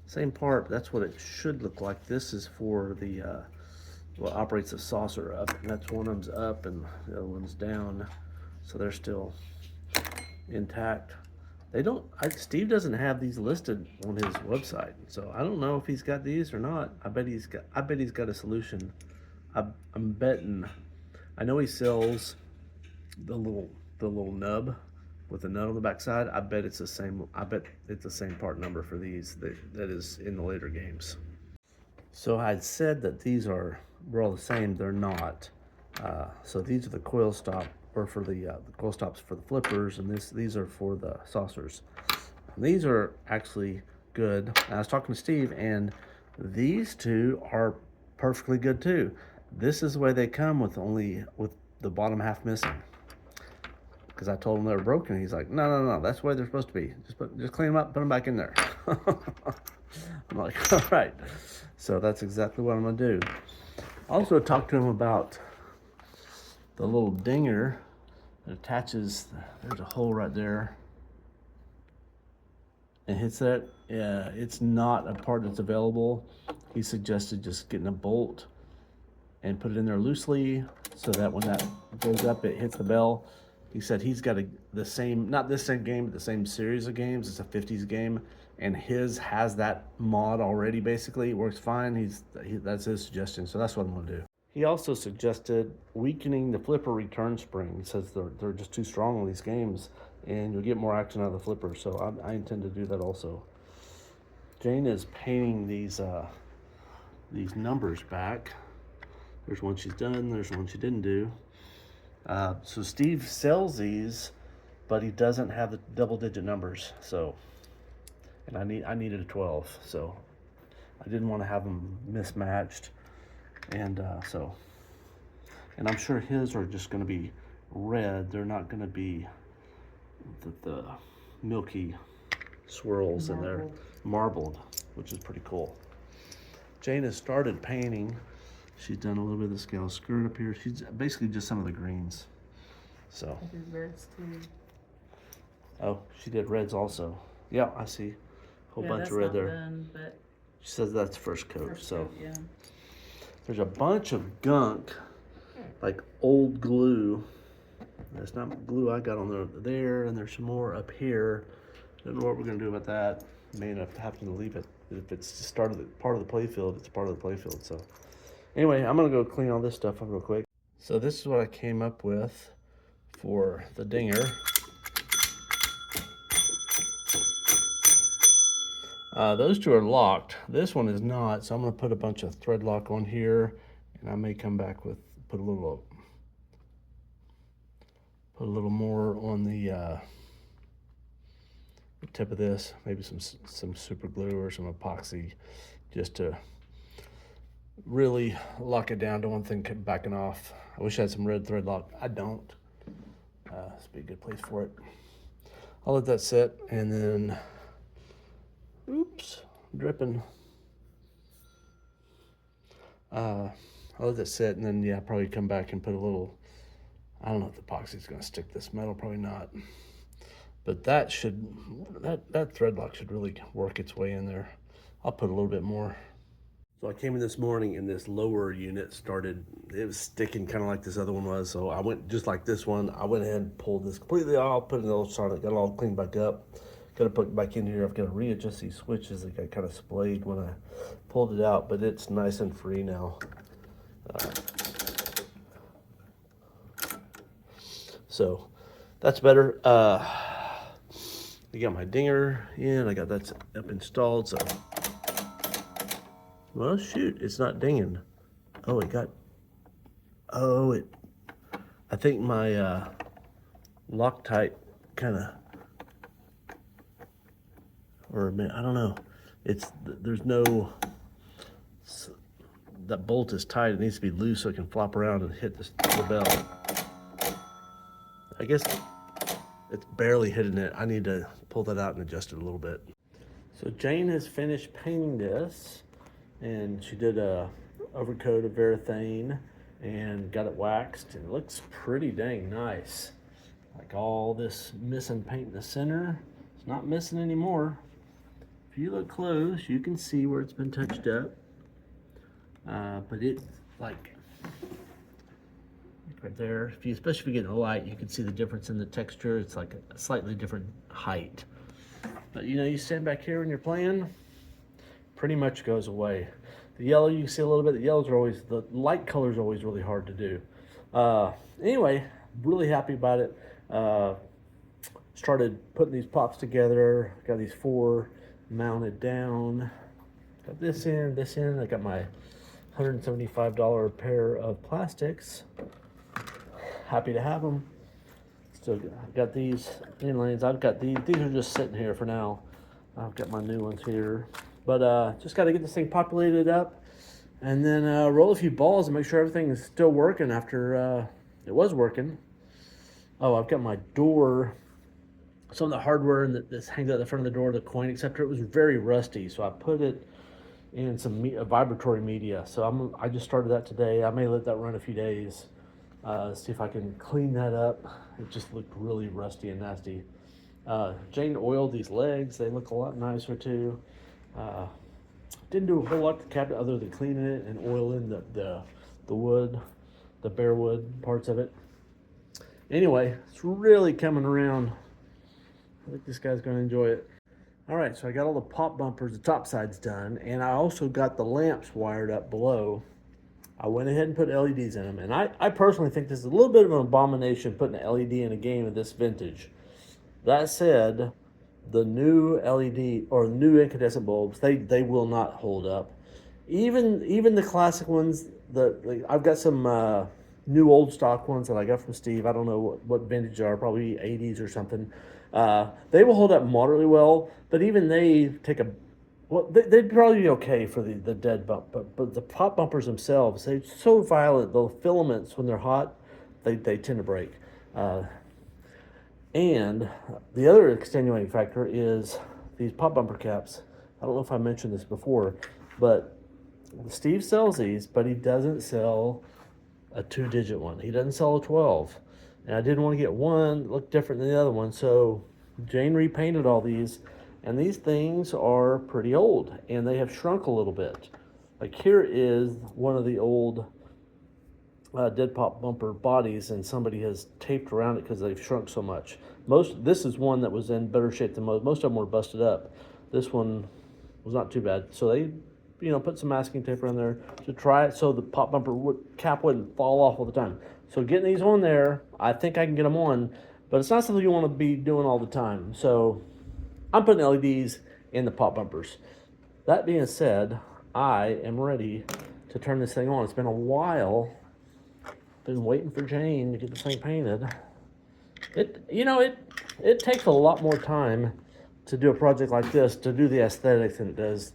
A: same part, that's what it should look like. This is for the what operates the saucer up, and that's one of them's up and the other one's down, so they're still intact. Steve doesn't have these listed on his website, so I don't know if he's got these or not. I bet he's got a solution. I'm betting. I know he sells the little nub with the nut on the backside. I bet it's the same. I bet it's the same part number for these that is in the later games. So I said that these were all the same. They're not. So these are the coil stop, or for the coil stops for the flippers, and these are for the saucers. And these are actually good. And I was talking to Steve, and these two are perfectly good too. This is the way they come, with the bottom half missing. because I told him they were broken. He's like, no, that's the way they're supposed to be. Just clean them up, put them back in there. I'm like, all right. So that's exactly what I'm gonna do. Also talked to him about the little dinger that attaches. There's a hole right there. And hits that. Yeah, it's not a part that's available. He suggested just getting a bolt and put it in there loosely so that when that goes up, it hits the bell. He said he's got the same, not this same game, but the same series of games. It's a 50s game, and his has that mod already. Basically, it works fine. That's his suggestion, so that's what I'm gonna do. He also suggested weakening the flipper return spring. He says they're just too strong in these games, and you'll get more action out of the flipper. So I intend to do that also. Jane is painting these numbers back. There's one she's done. There's one she didn't do. So Steve sells these, but he doesn't have the double-digit numbers. So, and I needed a 12, so I didn't want to have them mismatched, and and I'm sure his are just going to be red. They're not going to be the milky swirls in there, marbled, which is pretty cool. Jane has started painting. She's done a little bit of the scale skirt up here. She's basically just some of the greens. So.
B: I did reds too.
A: Oh, she did reds also. Yeah, I see. Whole bunch of red there.
B: Done, but
A: she says that's first coat. So
B: yeah.
A: There's a bunch of gunk, like old glue. That's not glue I got on there, and there's some more up here. Don't know what we're gonna do about that. May end up having to leave it. If it's part of the playfield, it's part of the playfield. So. Anyway, I'm gonna go clean all this stuff up real quick. So this is what I came up with for the dinger. Those two are locked. This one is not, so I'm gonna put a bunch of thread lock on here, and I may come back with, put a little more on the tip of this, maybe some super glue or some epoxy, just to really lock it down to one thing backing off. I wish I had some red thread lock. I don't. This would be a good place for it. I'll let that sit, and then, oops, I'm dripping. I'll let that sit, and then yeah, probably come back and put a little, I don't know if the epoxy's gonna stick this metal, probably not. But that thread lock should really work its way in there. I'll put a little bit more. So I came in this morning and this lower unit it was sticking kind of like this other one was. So I went just like this one. I went ahead and pulled this completely off, put it in the old solder, got it all cleaned back up. Got to put it back in here. I've got to readjust these switches that got kind of splayed when I pulled it out, but it's nice and free now. So that's better. I got my dinger in. I got that up installed. So. Well, shoot, it's not dinging. Oh, I think my Loctite kind of, or I don't know. There's no, that bolt is tight. It needs to be loose so it can flop around and hit the bell. I guess it's barely hitting it. I need to pull that out and adjust it a little bit. So Jane has finished painting this. And she did a overcoat of Varathane and got it waxed. It looks pretty dang nice. Like all this missing paint in the center, it's not missing anymore. If you look close, you can see where it's been touched up. But it, like right there, especially if you get in the light, you can see the difference in the texture. It's like a slightly different height. But you know, you stand back here when you're playing, pretty much goes away. The yellow, you can see a little bit. The light color is always really hard to do. Anyway, really happy about it. Started putting these pops together. Got these 4 mounted down. Got this in. I got my $175 pair of plastics. Happy to have them. Still got these inlays. I've got these. These are just sitting here for now. I've got my new ones here. But just got to get this thing populated up, and then roll a few balls and make sure everything is still working after it was working. Oh, I've got my door, some of the hardware and this hangs out the front of the door, the coin acceptor, it was very rusty. So I put it in some vibratory media. So I just started that today. I may let that run a few days, see if I can clean that up. It just looked really rusty and nasty. Jane oiled these legs. They look a lot nicer too. Didn't do a whole lot to the cabinet other than cleaning it and oiling the wood, the bare wood parts of it. Anyway, it's really coming around. I think this guy's going to enjoy it. All right, so I got all the pop bumpers, the top sides done, and I also got the lamps wired up below. I went ahead and put LEDs in them, and I personally think this is a little bit of an abomination putting an LED in a game of this vintage. That said, the new LED or new incandescent bulbs, they will not hold up. Even the classic ones, I've got some new old stock ones that I got from Steve. I don't know what vintage they are, probably 80s or something. They will hold up moderately well, but even they take they'd probably be okay for the dead bump, but the pop bumpers themselves, they're so violent. The filaments, when they're hot, they tend to break. And the other extenuating factor is these pop bumper caps. I don't know if I mentioned this before, but Steve sells these, but he doesn't sell a 2-digit one. He doesn't sell a 12. And I didn't want to get one that looked different than the other one, so Jane repainted all these, and these things are pretty old, and they have shrunk a little bit. Like here is one of the old dead pop bumper bodies, and somebody has taped around it because they've shrunk so much. This is one that was in better shape than most. Most of them were busted up. This one was not too bad. So they, put some masking tape around there to try it so the pop bumper cap wouldn't fall off all the time. So getting these on there, I think I can get them on, but it's not something you want to be doing all the time. So I'm putting LEDs in the pop bumpers. That being said, I am ready to turn this thing on. It's been a while. Been waiting for Jane to get this thing painted. It takes a lot more time to do a project like this, to do the aesthetics, than it does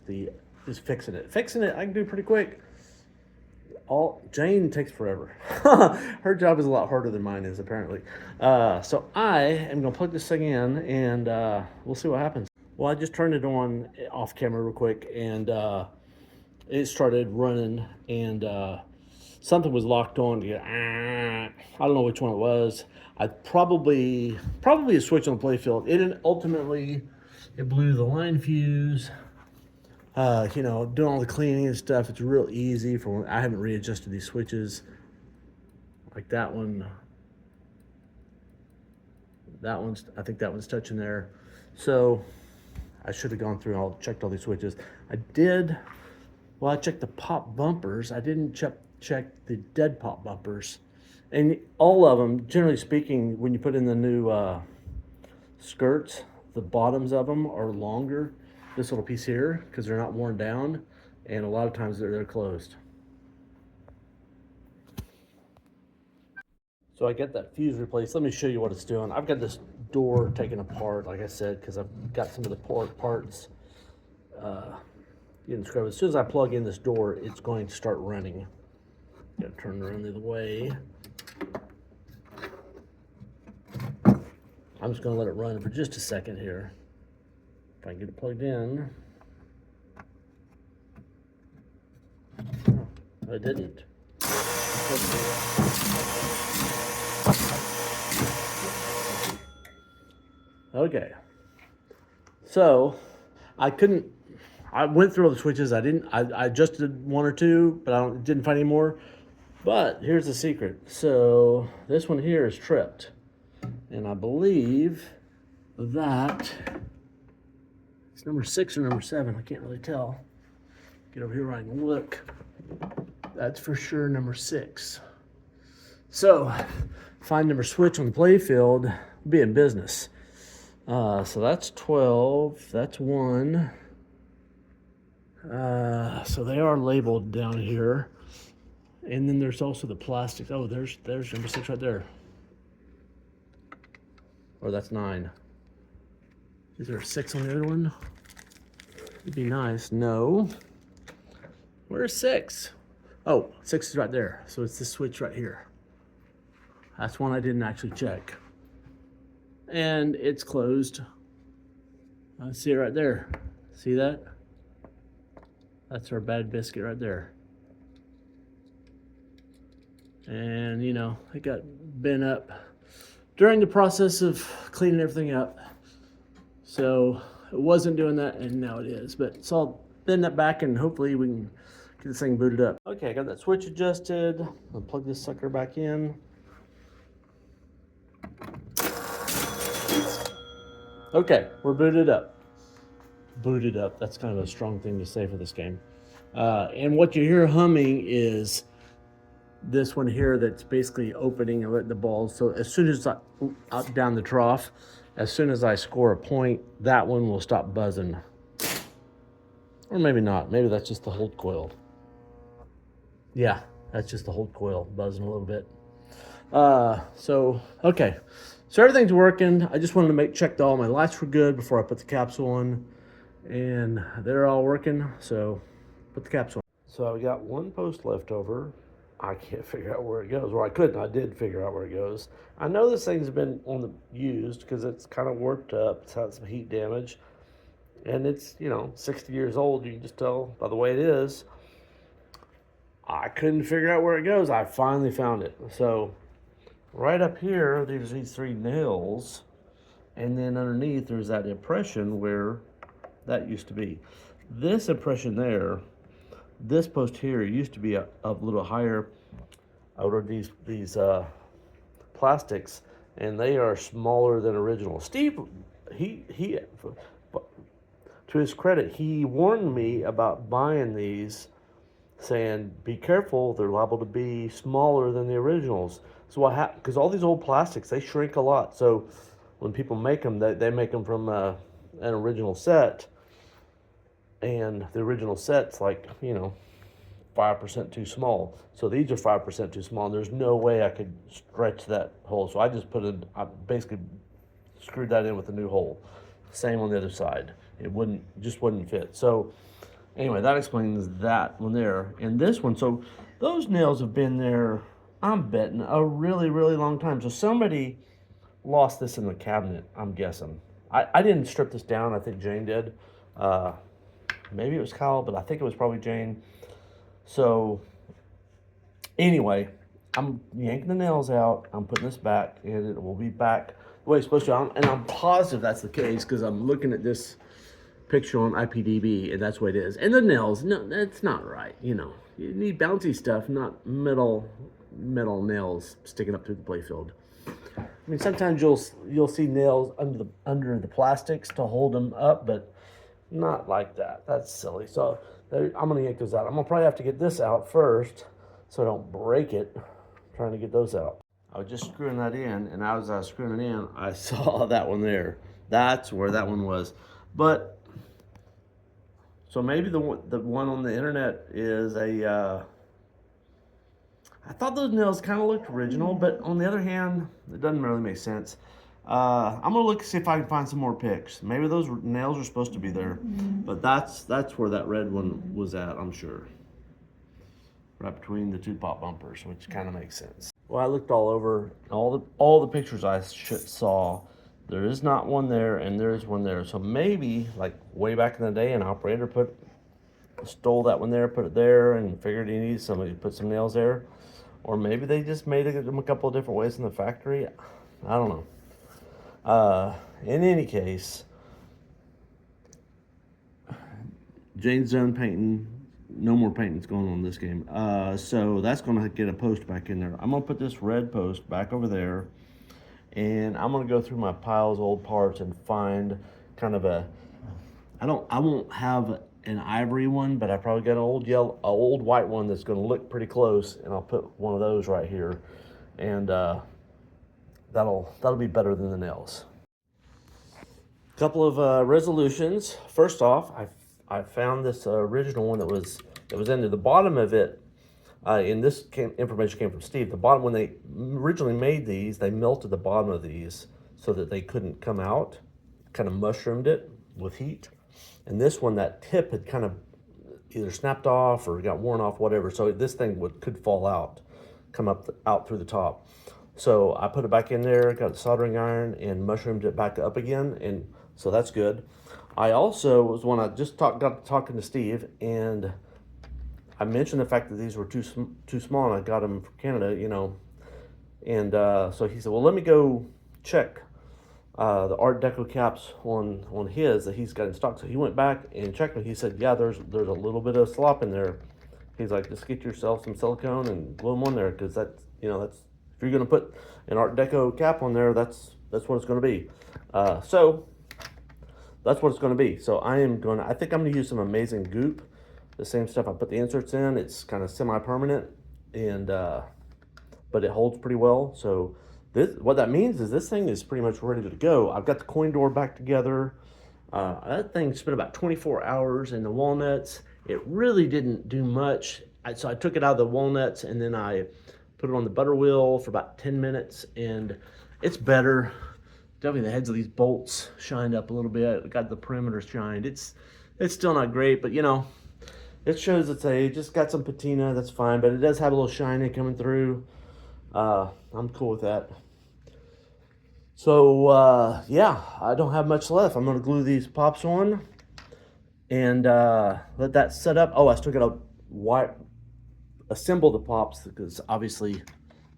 A: just fixing it. Fixing it I can do pretty quick. Jane takes forever. Her job is a lot harder than mine is, apparently. So I am gonna plug this thing in, and we'll see what happens. Well, I just turned it on off camera real quick, and it started running, and something was locked on. I don't know which one it was. I probably a switch on the Playfield. It blew the line fuse. Doing all the cleaning and stuff, it's real easy for when I haven't readjusted these switches. Like that one. I think that one's touching there. So I should have gone through and checked all these switches. I checked the pop bumpers. I didn't check the dead pop bumpers. And all of them, generally speaking, when you put in the new skirts, the bottoms of them are longer. This little piece here, because they're not worn down, and a lot of times they're closed. So I get that fuse replaced. Let me show you what it's doing. I've got this door taken apart, like I said, because I've got some of the parts getting scrubbed. As soon as I plug in this door, it's going to start running. Got to turn around the other way. I'm just going to let it run for just a second here. If I can get it plugged in. Oh, I didn't. Okay. So I went through all the switches. I adjusted one or two, but I didn't find any more. But here's the secret. So this one here is tripped. And I believe that it's number 6 or number 7. I can't really tell. Get over here right and look. That's for sure number 6. So find number switch on the Playfield, be in business. So that's 12. That's 1. So they are labeled down here. And then there's also the plastic. Oh, there's number 6 right there. Or that's 9. Is there a 6 on the other one? It'd be nice. No. Where's 6? Oh, 6 is right there. So it's this switch right here. That's one I didn't actually check. and it's closed. I see it right there. See that? That's our bad biscuit right there. And you know, it got bent up during the process of cleaning everything up. So it wasn't doing that, and now it is. But it's all bend that back, and hopefully we can get this thing booted up. Okay, I got that switch adjusted. I'll plug this sucker back in. Okay, we're booted up. Booted up, that's kind of a strong thing to say for this game. And what you hear humming is this one here that's basically opening and letting the balls. So as soon as up down the trough, as soon as I score a point, that one will stop buzzing. Or maybe not. Maybe that's just the hold coil. Yeah, that's just the hold coil buzzing a little bit. Okay. So everything's working. I just wanted to check that all my lights were good before I put the capsule on. And they're all working, so put the capsule on. So I got one post left over. I can't figure out where it goes. Well, I couldn't. I did figure out where it goes. I know this thing's been used because it's kind of warped up. It's had some heat damage. And it's, 60 years old. You can just tell by the way it is. I couldn't figure out where it goes. I finally found it. So right up here, there's these 3 nails. And then underneath, there's that impression where that used to be. This impression there, this post here used to be a little higher. I ordered these plastics, and they are smaller than original. Steve, he to his credit, he warned me about buying these, saying, be careful, they're liable to be smaller than the originals. So what happened, because all these old plastics, they shrink a lot. So when people make them, they make them from an original set, and the original set's like, 5% too small. So these are 5% too small, and there's no way I could stretch that hole. So I just I basically screwed that in with a new hole. Same on the other side. It just wouldn't fit. So anyway, that explains that one there. And this one, so those nails have been there, I'm betting, a really, really long time. So somebody lost this in the cabinet, I'm guessing. I didn't strip this down. I think Jane did. Maybe it was Kyle, but I think it was probably Jane. So anyway, I'm yanking the nails out. I'm putting this back, and it will be back the way it's supposed to. And I'm positive that's the case because I'm looking at this picture on IPDB, and that's what it is. And the nails, no, that's not right. You need bouncy stuff, not metal nails sticking up through the playfield. I mean, sometimes you'll see nails under the plastics to hold them up, but not like that. That's silly. So I'm gonna yank those out. I'm gonna probably have to get this out first so I don't break it trying to get those out. I was just screwing that in, and as I was screwing it in, I saw that one there. That's where that one was. But so maybe the one on the internet is I thought those nails kind of looked original, but on the other hand, it doesn't really make sense. I'm gonna look see if I can find some more pics. Maybe those nails are supposed to be there, but that's where that red one was at, I'm sure. Right between the 2 pop bumpers, which kind of makes sense. Well, I looked all over all the pictures I saw. There is not one there, and there is one there. So maybe, like way back in the day, an operator stole that one there, put it there, and figured he needed somebody to put some nails there. Or maybe they just made them a couple of different ways in the factory. I don't know. In any case, Jane's done painting. No more painting's going on in this game. So that's going to get a post back in there. I'm going to put this red post back over there. And I'm going to go through my piles of old parts and find kind of I won't have an ivory one, but I probably got an old white one that's going to look pretty close, and I'll put one of those right here, and that'll be better than the nails. Couple of resolutions. First off, I found this original one that was into the bottom of it. And this information came from Steve. The bottom, when they originally made these, they melted the bottom of these so that they couldn't come out, kind of mushroomed it with heat. And this one, that tip had kind of either snapped off or got worn off, whatever. So this thing could fall out, come out through the top. So I put it back in there, got a soldering iron, and mushroomed it back up again, and so that's good. I also was when I just got talking to Steve, and I mentioned the fact that these were too small, and I got them from Canada, you know, and so he said, well, let me go check the Art Deco caps on his that he's got in stock. So he went back and checked it. He said, yeah, there's a little bit of slop in there. He's like, just get yourself some silicone and glue them on there, because that's, you know, that's, if you're gonna put an Art Deco cap on there, that's what it's gonna be. So that's what it's gonna be. So I think I'm gonna use some amazing goop, the same stuff I put the inserts in. It's kind of semi-permanent, and but it holds pretty well. So what that means is this thing is pretty much ready to go. I've got the coin door back together. That thing spent about 24 hours in the walnuts. It really didn't do much. So I took it out of the walnuts, and then I put it on the butter wheel for about 10 minutes, and it's better. Definitely the heads of these bolts shined up a little bit. Got the perimeter shined. It's still not great, but you know, it shows it's just got some patina. That's fine, but it does have a little shiny coming through. I'm cool with that. So yeah, I don't have much left. I'm gonna glue these pops on and let that set up. Oh, I still gotta assemble the pops, because obviously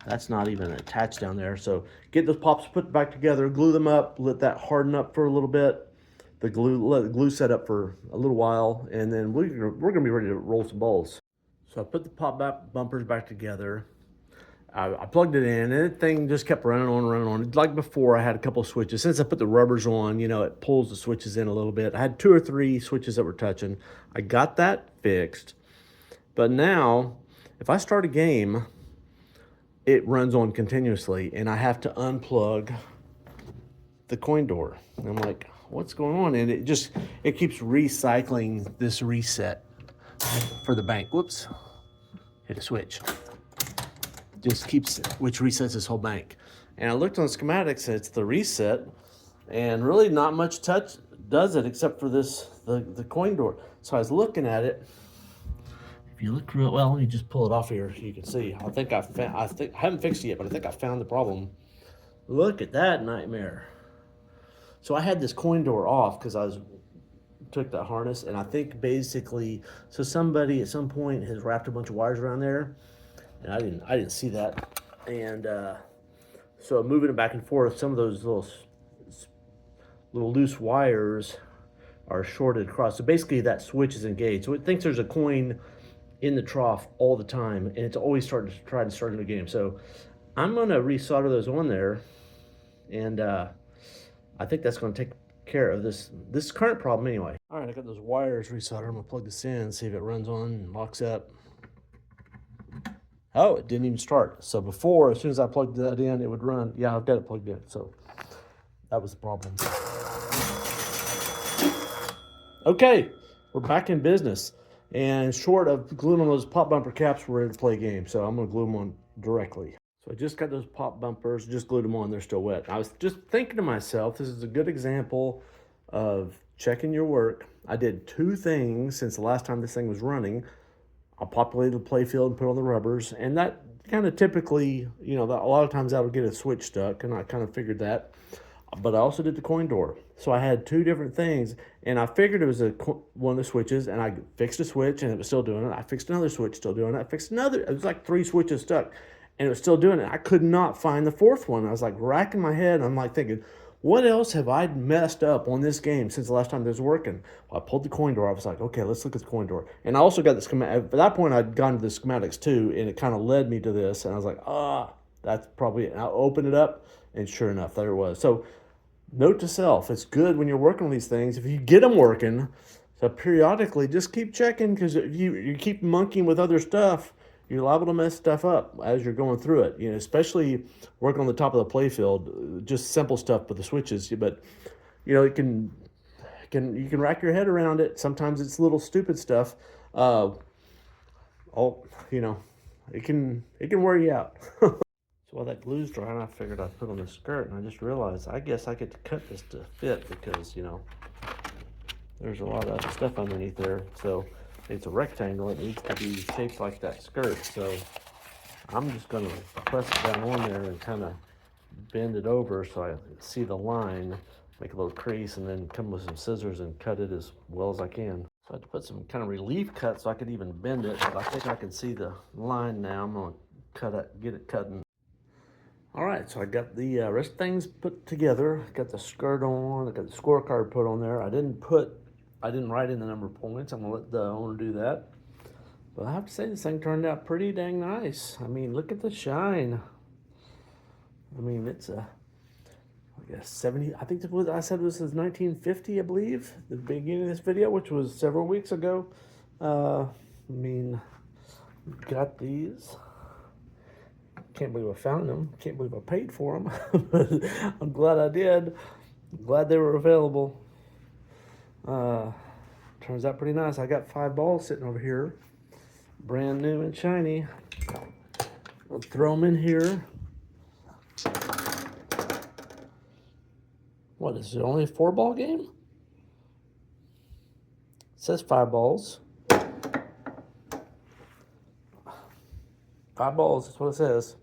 A: that's not even attached down there. So get those pops put back together, glue them up, let that harden up for a little bit. Let the glue set up for a little while, and then we're gonna be ready to roll some balls. So I put the pop bumpers back together. I plugged it in, and the thing just kept running on. Like before, I had a couple of switches. Since I put the rubbers on, you know, it pulls the switches in a little bit. I had 2 or 3 switches that were touching. I got that fixed. But now, if I start a game, it runs on continuously, and I have to unplug the coin door. And I'm like, what's going on? And it keeps recycling this reset for the bank. Whoops, hit a switch. Just keeps, which resets this whole bank. And I looked on the schematics, and it's the reset, and really not much touch does it except for this, the coin door. So I was looking at it. If you look real well, you just pull it off here, you can see. I haven't fixed it yet, but I think I found the problem. Look at that nightmare. So I had this coin door off because took that harness, and I think basically, so somebody at some point has wrapped a bunch of wires around there, and I didn't see that, and so moving it back and forth, some of those little loose wires are shorted across. So basically, that switch is engaged. So it thinks there's a coin in the trough all the time, and it's always trying to start a new game. So I'm gonna resolder those on there, and I think that's gonna take care of this current problem anyway. All right, I got those wires resoldered. I'm gonna plug this in, see if it runs on and locks up. Oh, it didn't even start. So before, as soon as I plugged that in, it would run. Yeah, I've got it plugged in. So that was the problem. Okay, we're back in business. And short of gluing on those pop bumper caps, we're ready to play a game. So I'm gonna glue them on directly. So I just got those pop bumpers, just glued them on, they're still wet. I was just thinking to myself, this is a good example of checking your work. I did 2 things since the last time this thing was running. I populated the playfield and put on the rubbers, and that kind of typically, you know, a lot of times that would get a switch stuck, and I kind of figured that. But I also did the coin door. So I had 2 different things, and I figured it was one of the switches, and I fixed a switch, and it was still doing it. I fixed another switch, still doing it. I fixed another. It was like 3 switches stuck, and it was still doing it. I could not find the 4th one. I was like racking my head, and I'm like thinking, what else have I messed up on this game since the last time this was working? Well, I pulled the coin door. I was like, okay, let's look at the coin door. And I also got the schematic. At that point, I'd gone to the schematics too, and it kind of led me to this. And I was like, that's probably it. And I opened it up, and sure enough, there it was. So note to self, it's good when you're working on these things, if you get them working, so periodically just keep checking, because if you keep monkeying with other stuff, you're liable to mess stuff up as you're going through it. You know, especially working on the top of the playfield, just simple stuff with the switches. But you know, you can rack your head around it. Sometimes it's little stupid stuff. You know, it can wear you out. So while that glue's drying, I figured I'd put on the skirt, and I just realized I guess I get to cut this to fit, because you know, there's a lot of stuff underneath there. So it's a rectangle, it needs to be shaped like that skirt. So I'm just going to press it down on there and kind of bend it over so I see the line, make a little crease, and then come with some scissors and cut it as well as I can. So I had to put some kind of relief cut so I could even bend it, but I think I can see the line now. I'm going to cut it, get it cutting. All right, so I got the rest of things put together. Got the skirt on, I got the scorecard put on there. I didn't write in the number of points. I'm gonna let the owner do that. But I have to say, this thing turned out pretty dang nice. I mean, look at the shine. I mean, it's a, I guess 70, I think what I said this is 1950, I believe, the beginning of this video, which was several weeks ago. I mean, got these. Can't believe I found them. Can't believe I paid for them. But I'm glad I did. I'm glad they were available. Turns out pretty nice. I got 5 balls sitting over here. Brand new and shiny. I'll throw them in here. What is it? Only a 4-ball game? It says 5 balls. 5 balls, that's what it says.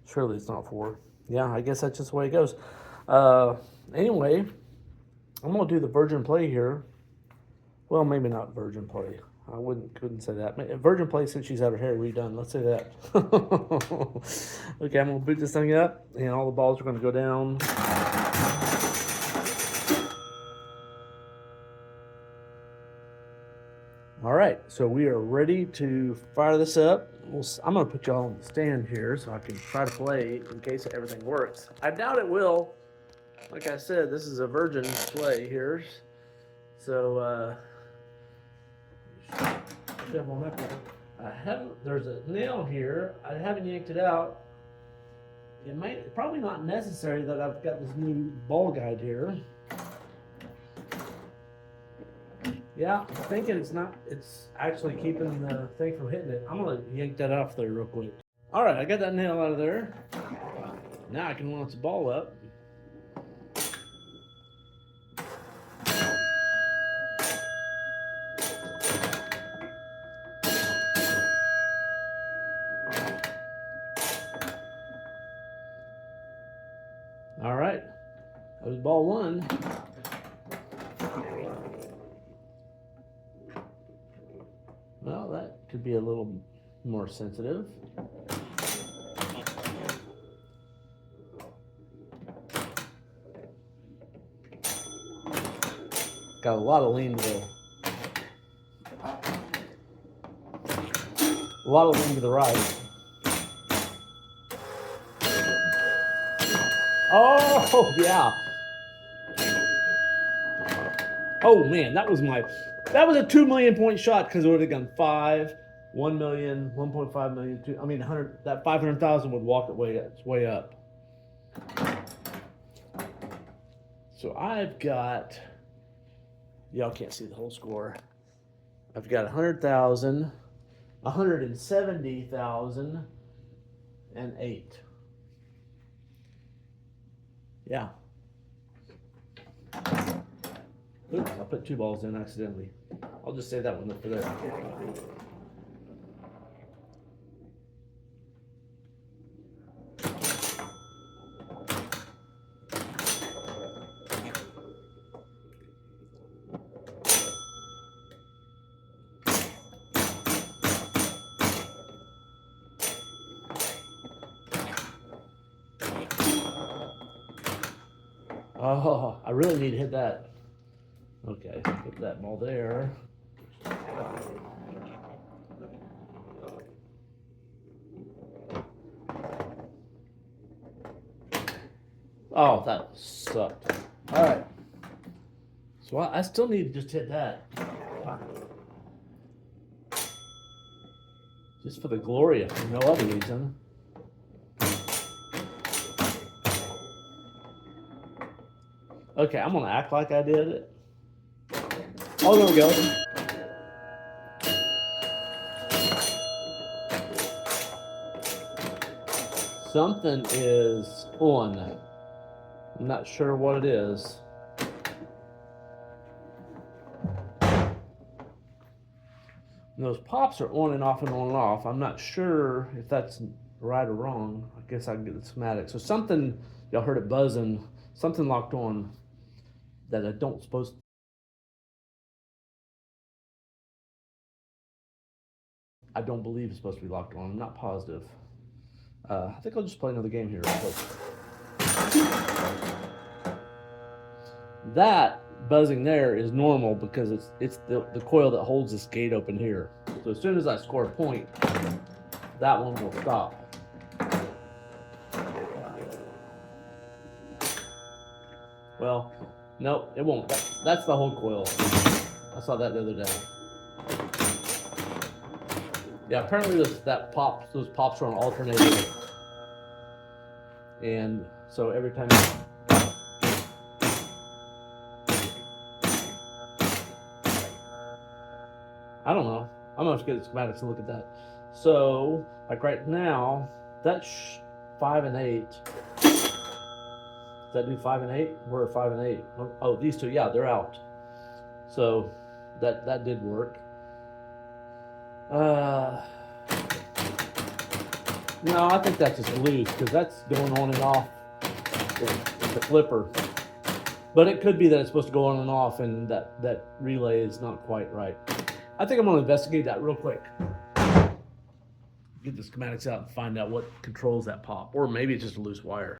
A: Surely it's not 4. Yeah, I guess that's just the way it goes. Anyway, I'm gonna do the virgin play here. Well, maybe not virgin play. I couldn't say that. Virgin play since she's had her hair redone. Let's say that. Okay, I'm gonna boot this thing up, and all the balls are gonna go down. All right, so we are ready to fire this up. I'm gonna put y'all on the stand here so I can try to play in case everything works. I doubt it will. Like I said, this is a virgin play here. So, there's a nail here. I haven't yanked it out. It's probably not necessary that I've got this new ball guide here. Yeah, I'm thinking it's actually keeping the thing from hitting it. I'm gonna yank that off there real quick. All right, I got that nail out of there. Now I can launch the ball up. All right, that was ball 1. Well, that could be a little more sensitive. Got a lot of lean to the right. Oh yeah. Oh man, that was a 2 million point shot because it would have gone 5, 1 million, 1.5 million, 2. I mean, 100. That 500,000 would walk its way up. So I've got. Y'all can't see the whole score. I've got 100,000, 170,000, and 8. Yeah. Oops, I put 2 balls in accidentally. I'll just save that one up for there. Oh, I really need to hit that. Okay, put that ball there. Oh, that sucked. All right. So I still need to just hit that. Just for the glory of no other reason. Okay, I'm gonna act like I did it. Oh, there we go. Something is on. I'm not sure what it is. And those pops are on and off and on and off. I'm not sure if that's right or wrong. I guess I can get the schematic. So something, y'all heard it buzzing, something locked on that I don't supposed to. I don't believe it's supposed to be locked on. I'm not positive. I think I'll just play another game here real quick. That buzzing there is normal because it's the coil that holds this gate open here. So as soon as I score a point, that one will stop. Well, nope, it won't. That's the whole coil. I saw that the other day. Yeah, apparently those pops are on alternating. And so every time I don't know. I'm gonna get the schematics and look at that. So, like right now, that's 5 and 8. Does that do 5 and 8? We're at 5 and 8. Oh, these two, yeah, they're out. So that did work. No, I think that's just loose because that's going on and off with the flipper. But it could be that it's supposed to go on and off and that relay is not quite right. I think I'm going to investigate that real quick. Get the schematics out and find out what controls that pop. Or maybe it's just a loose wire.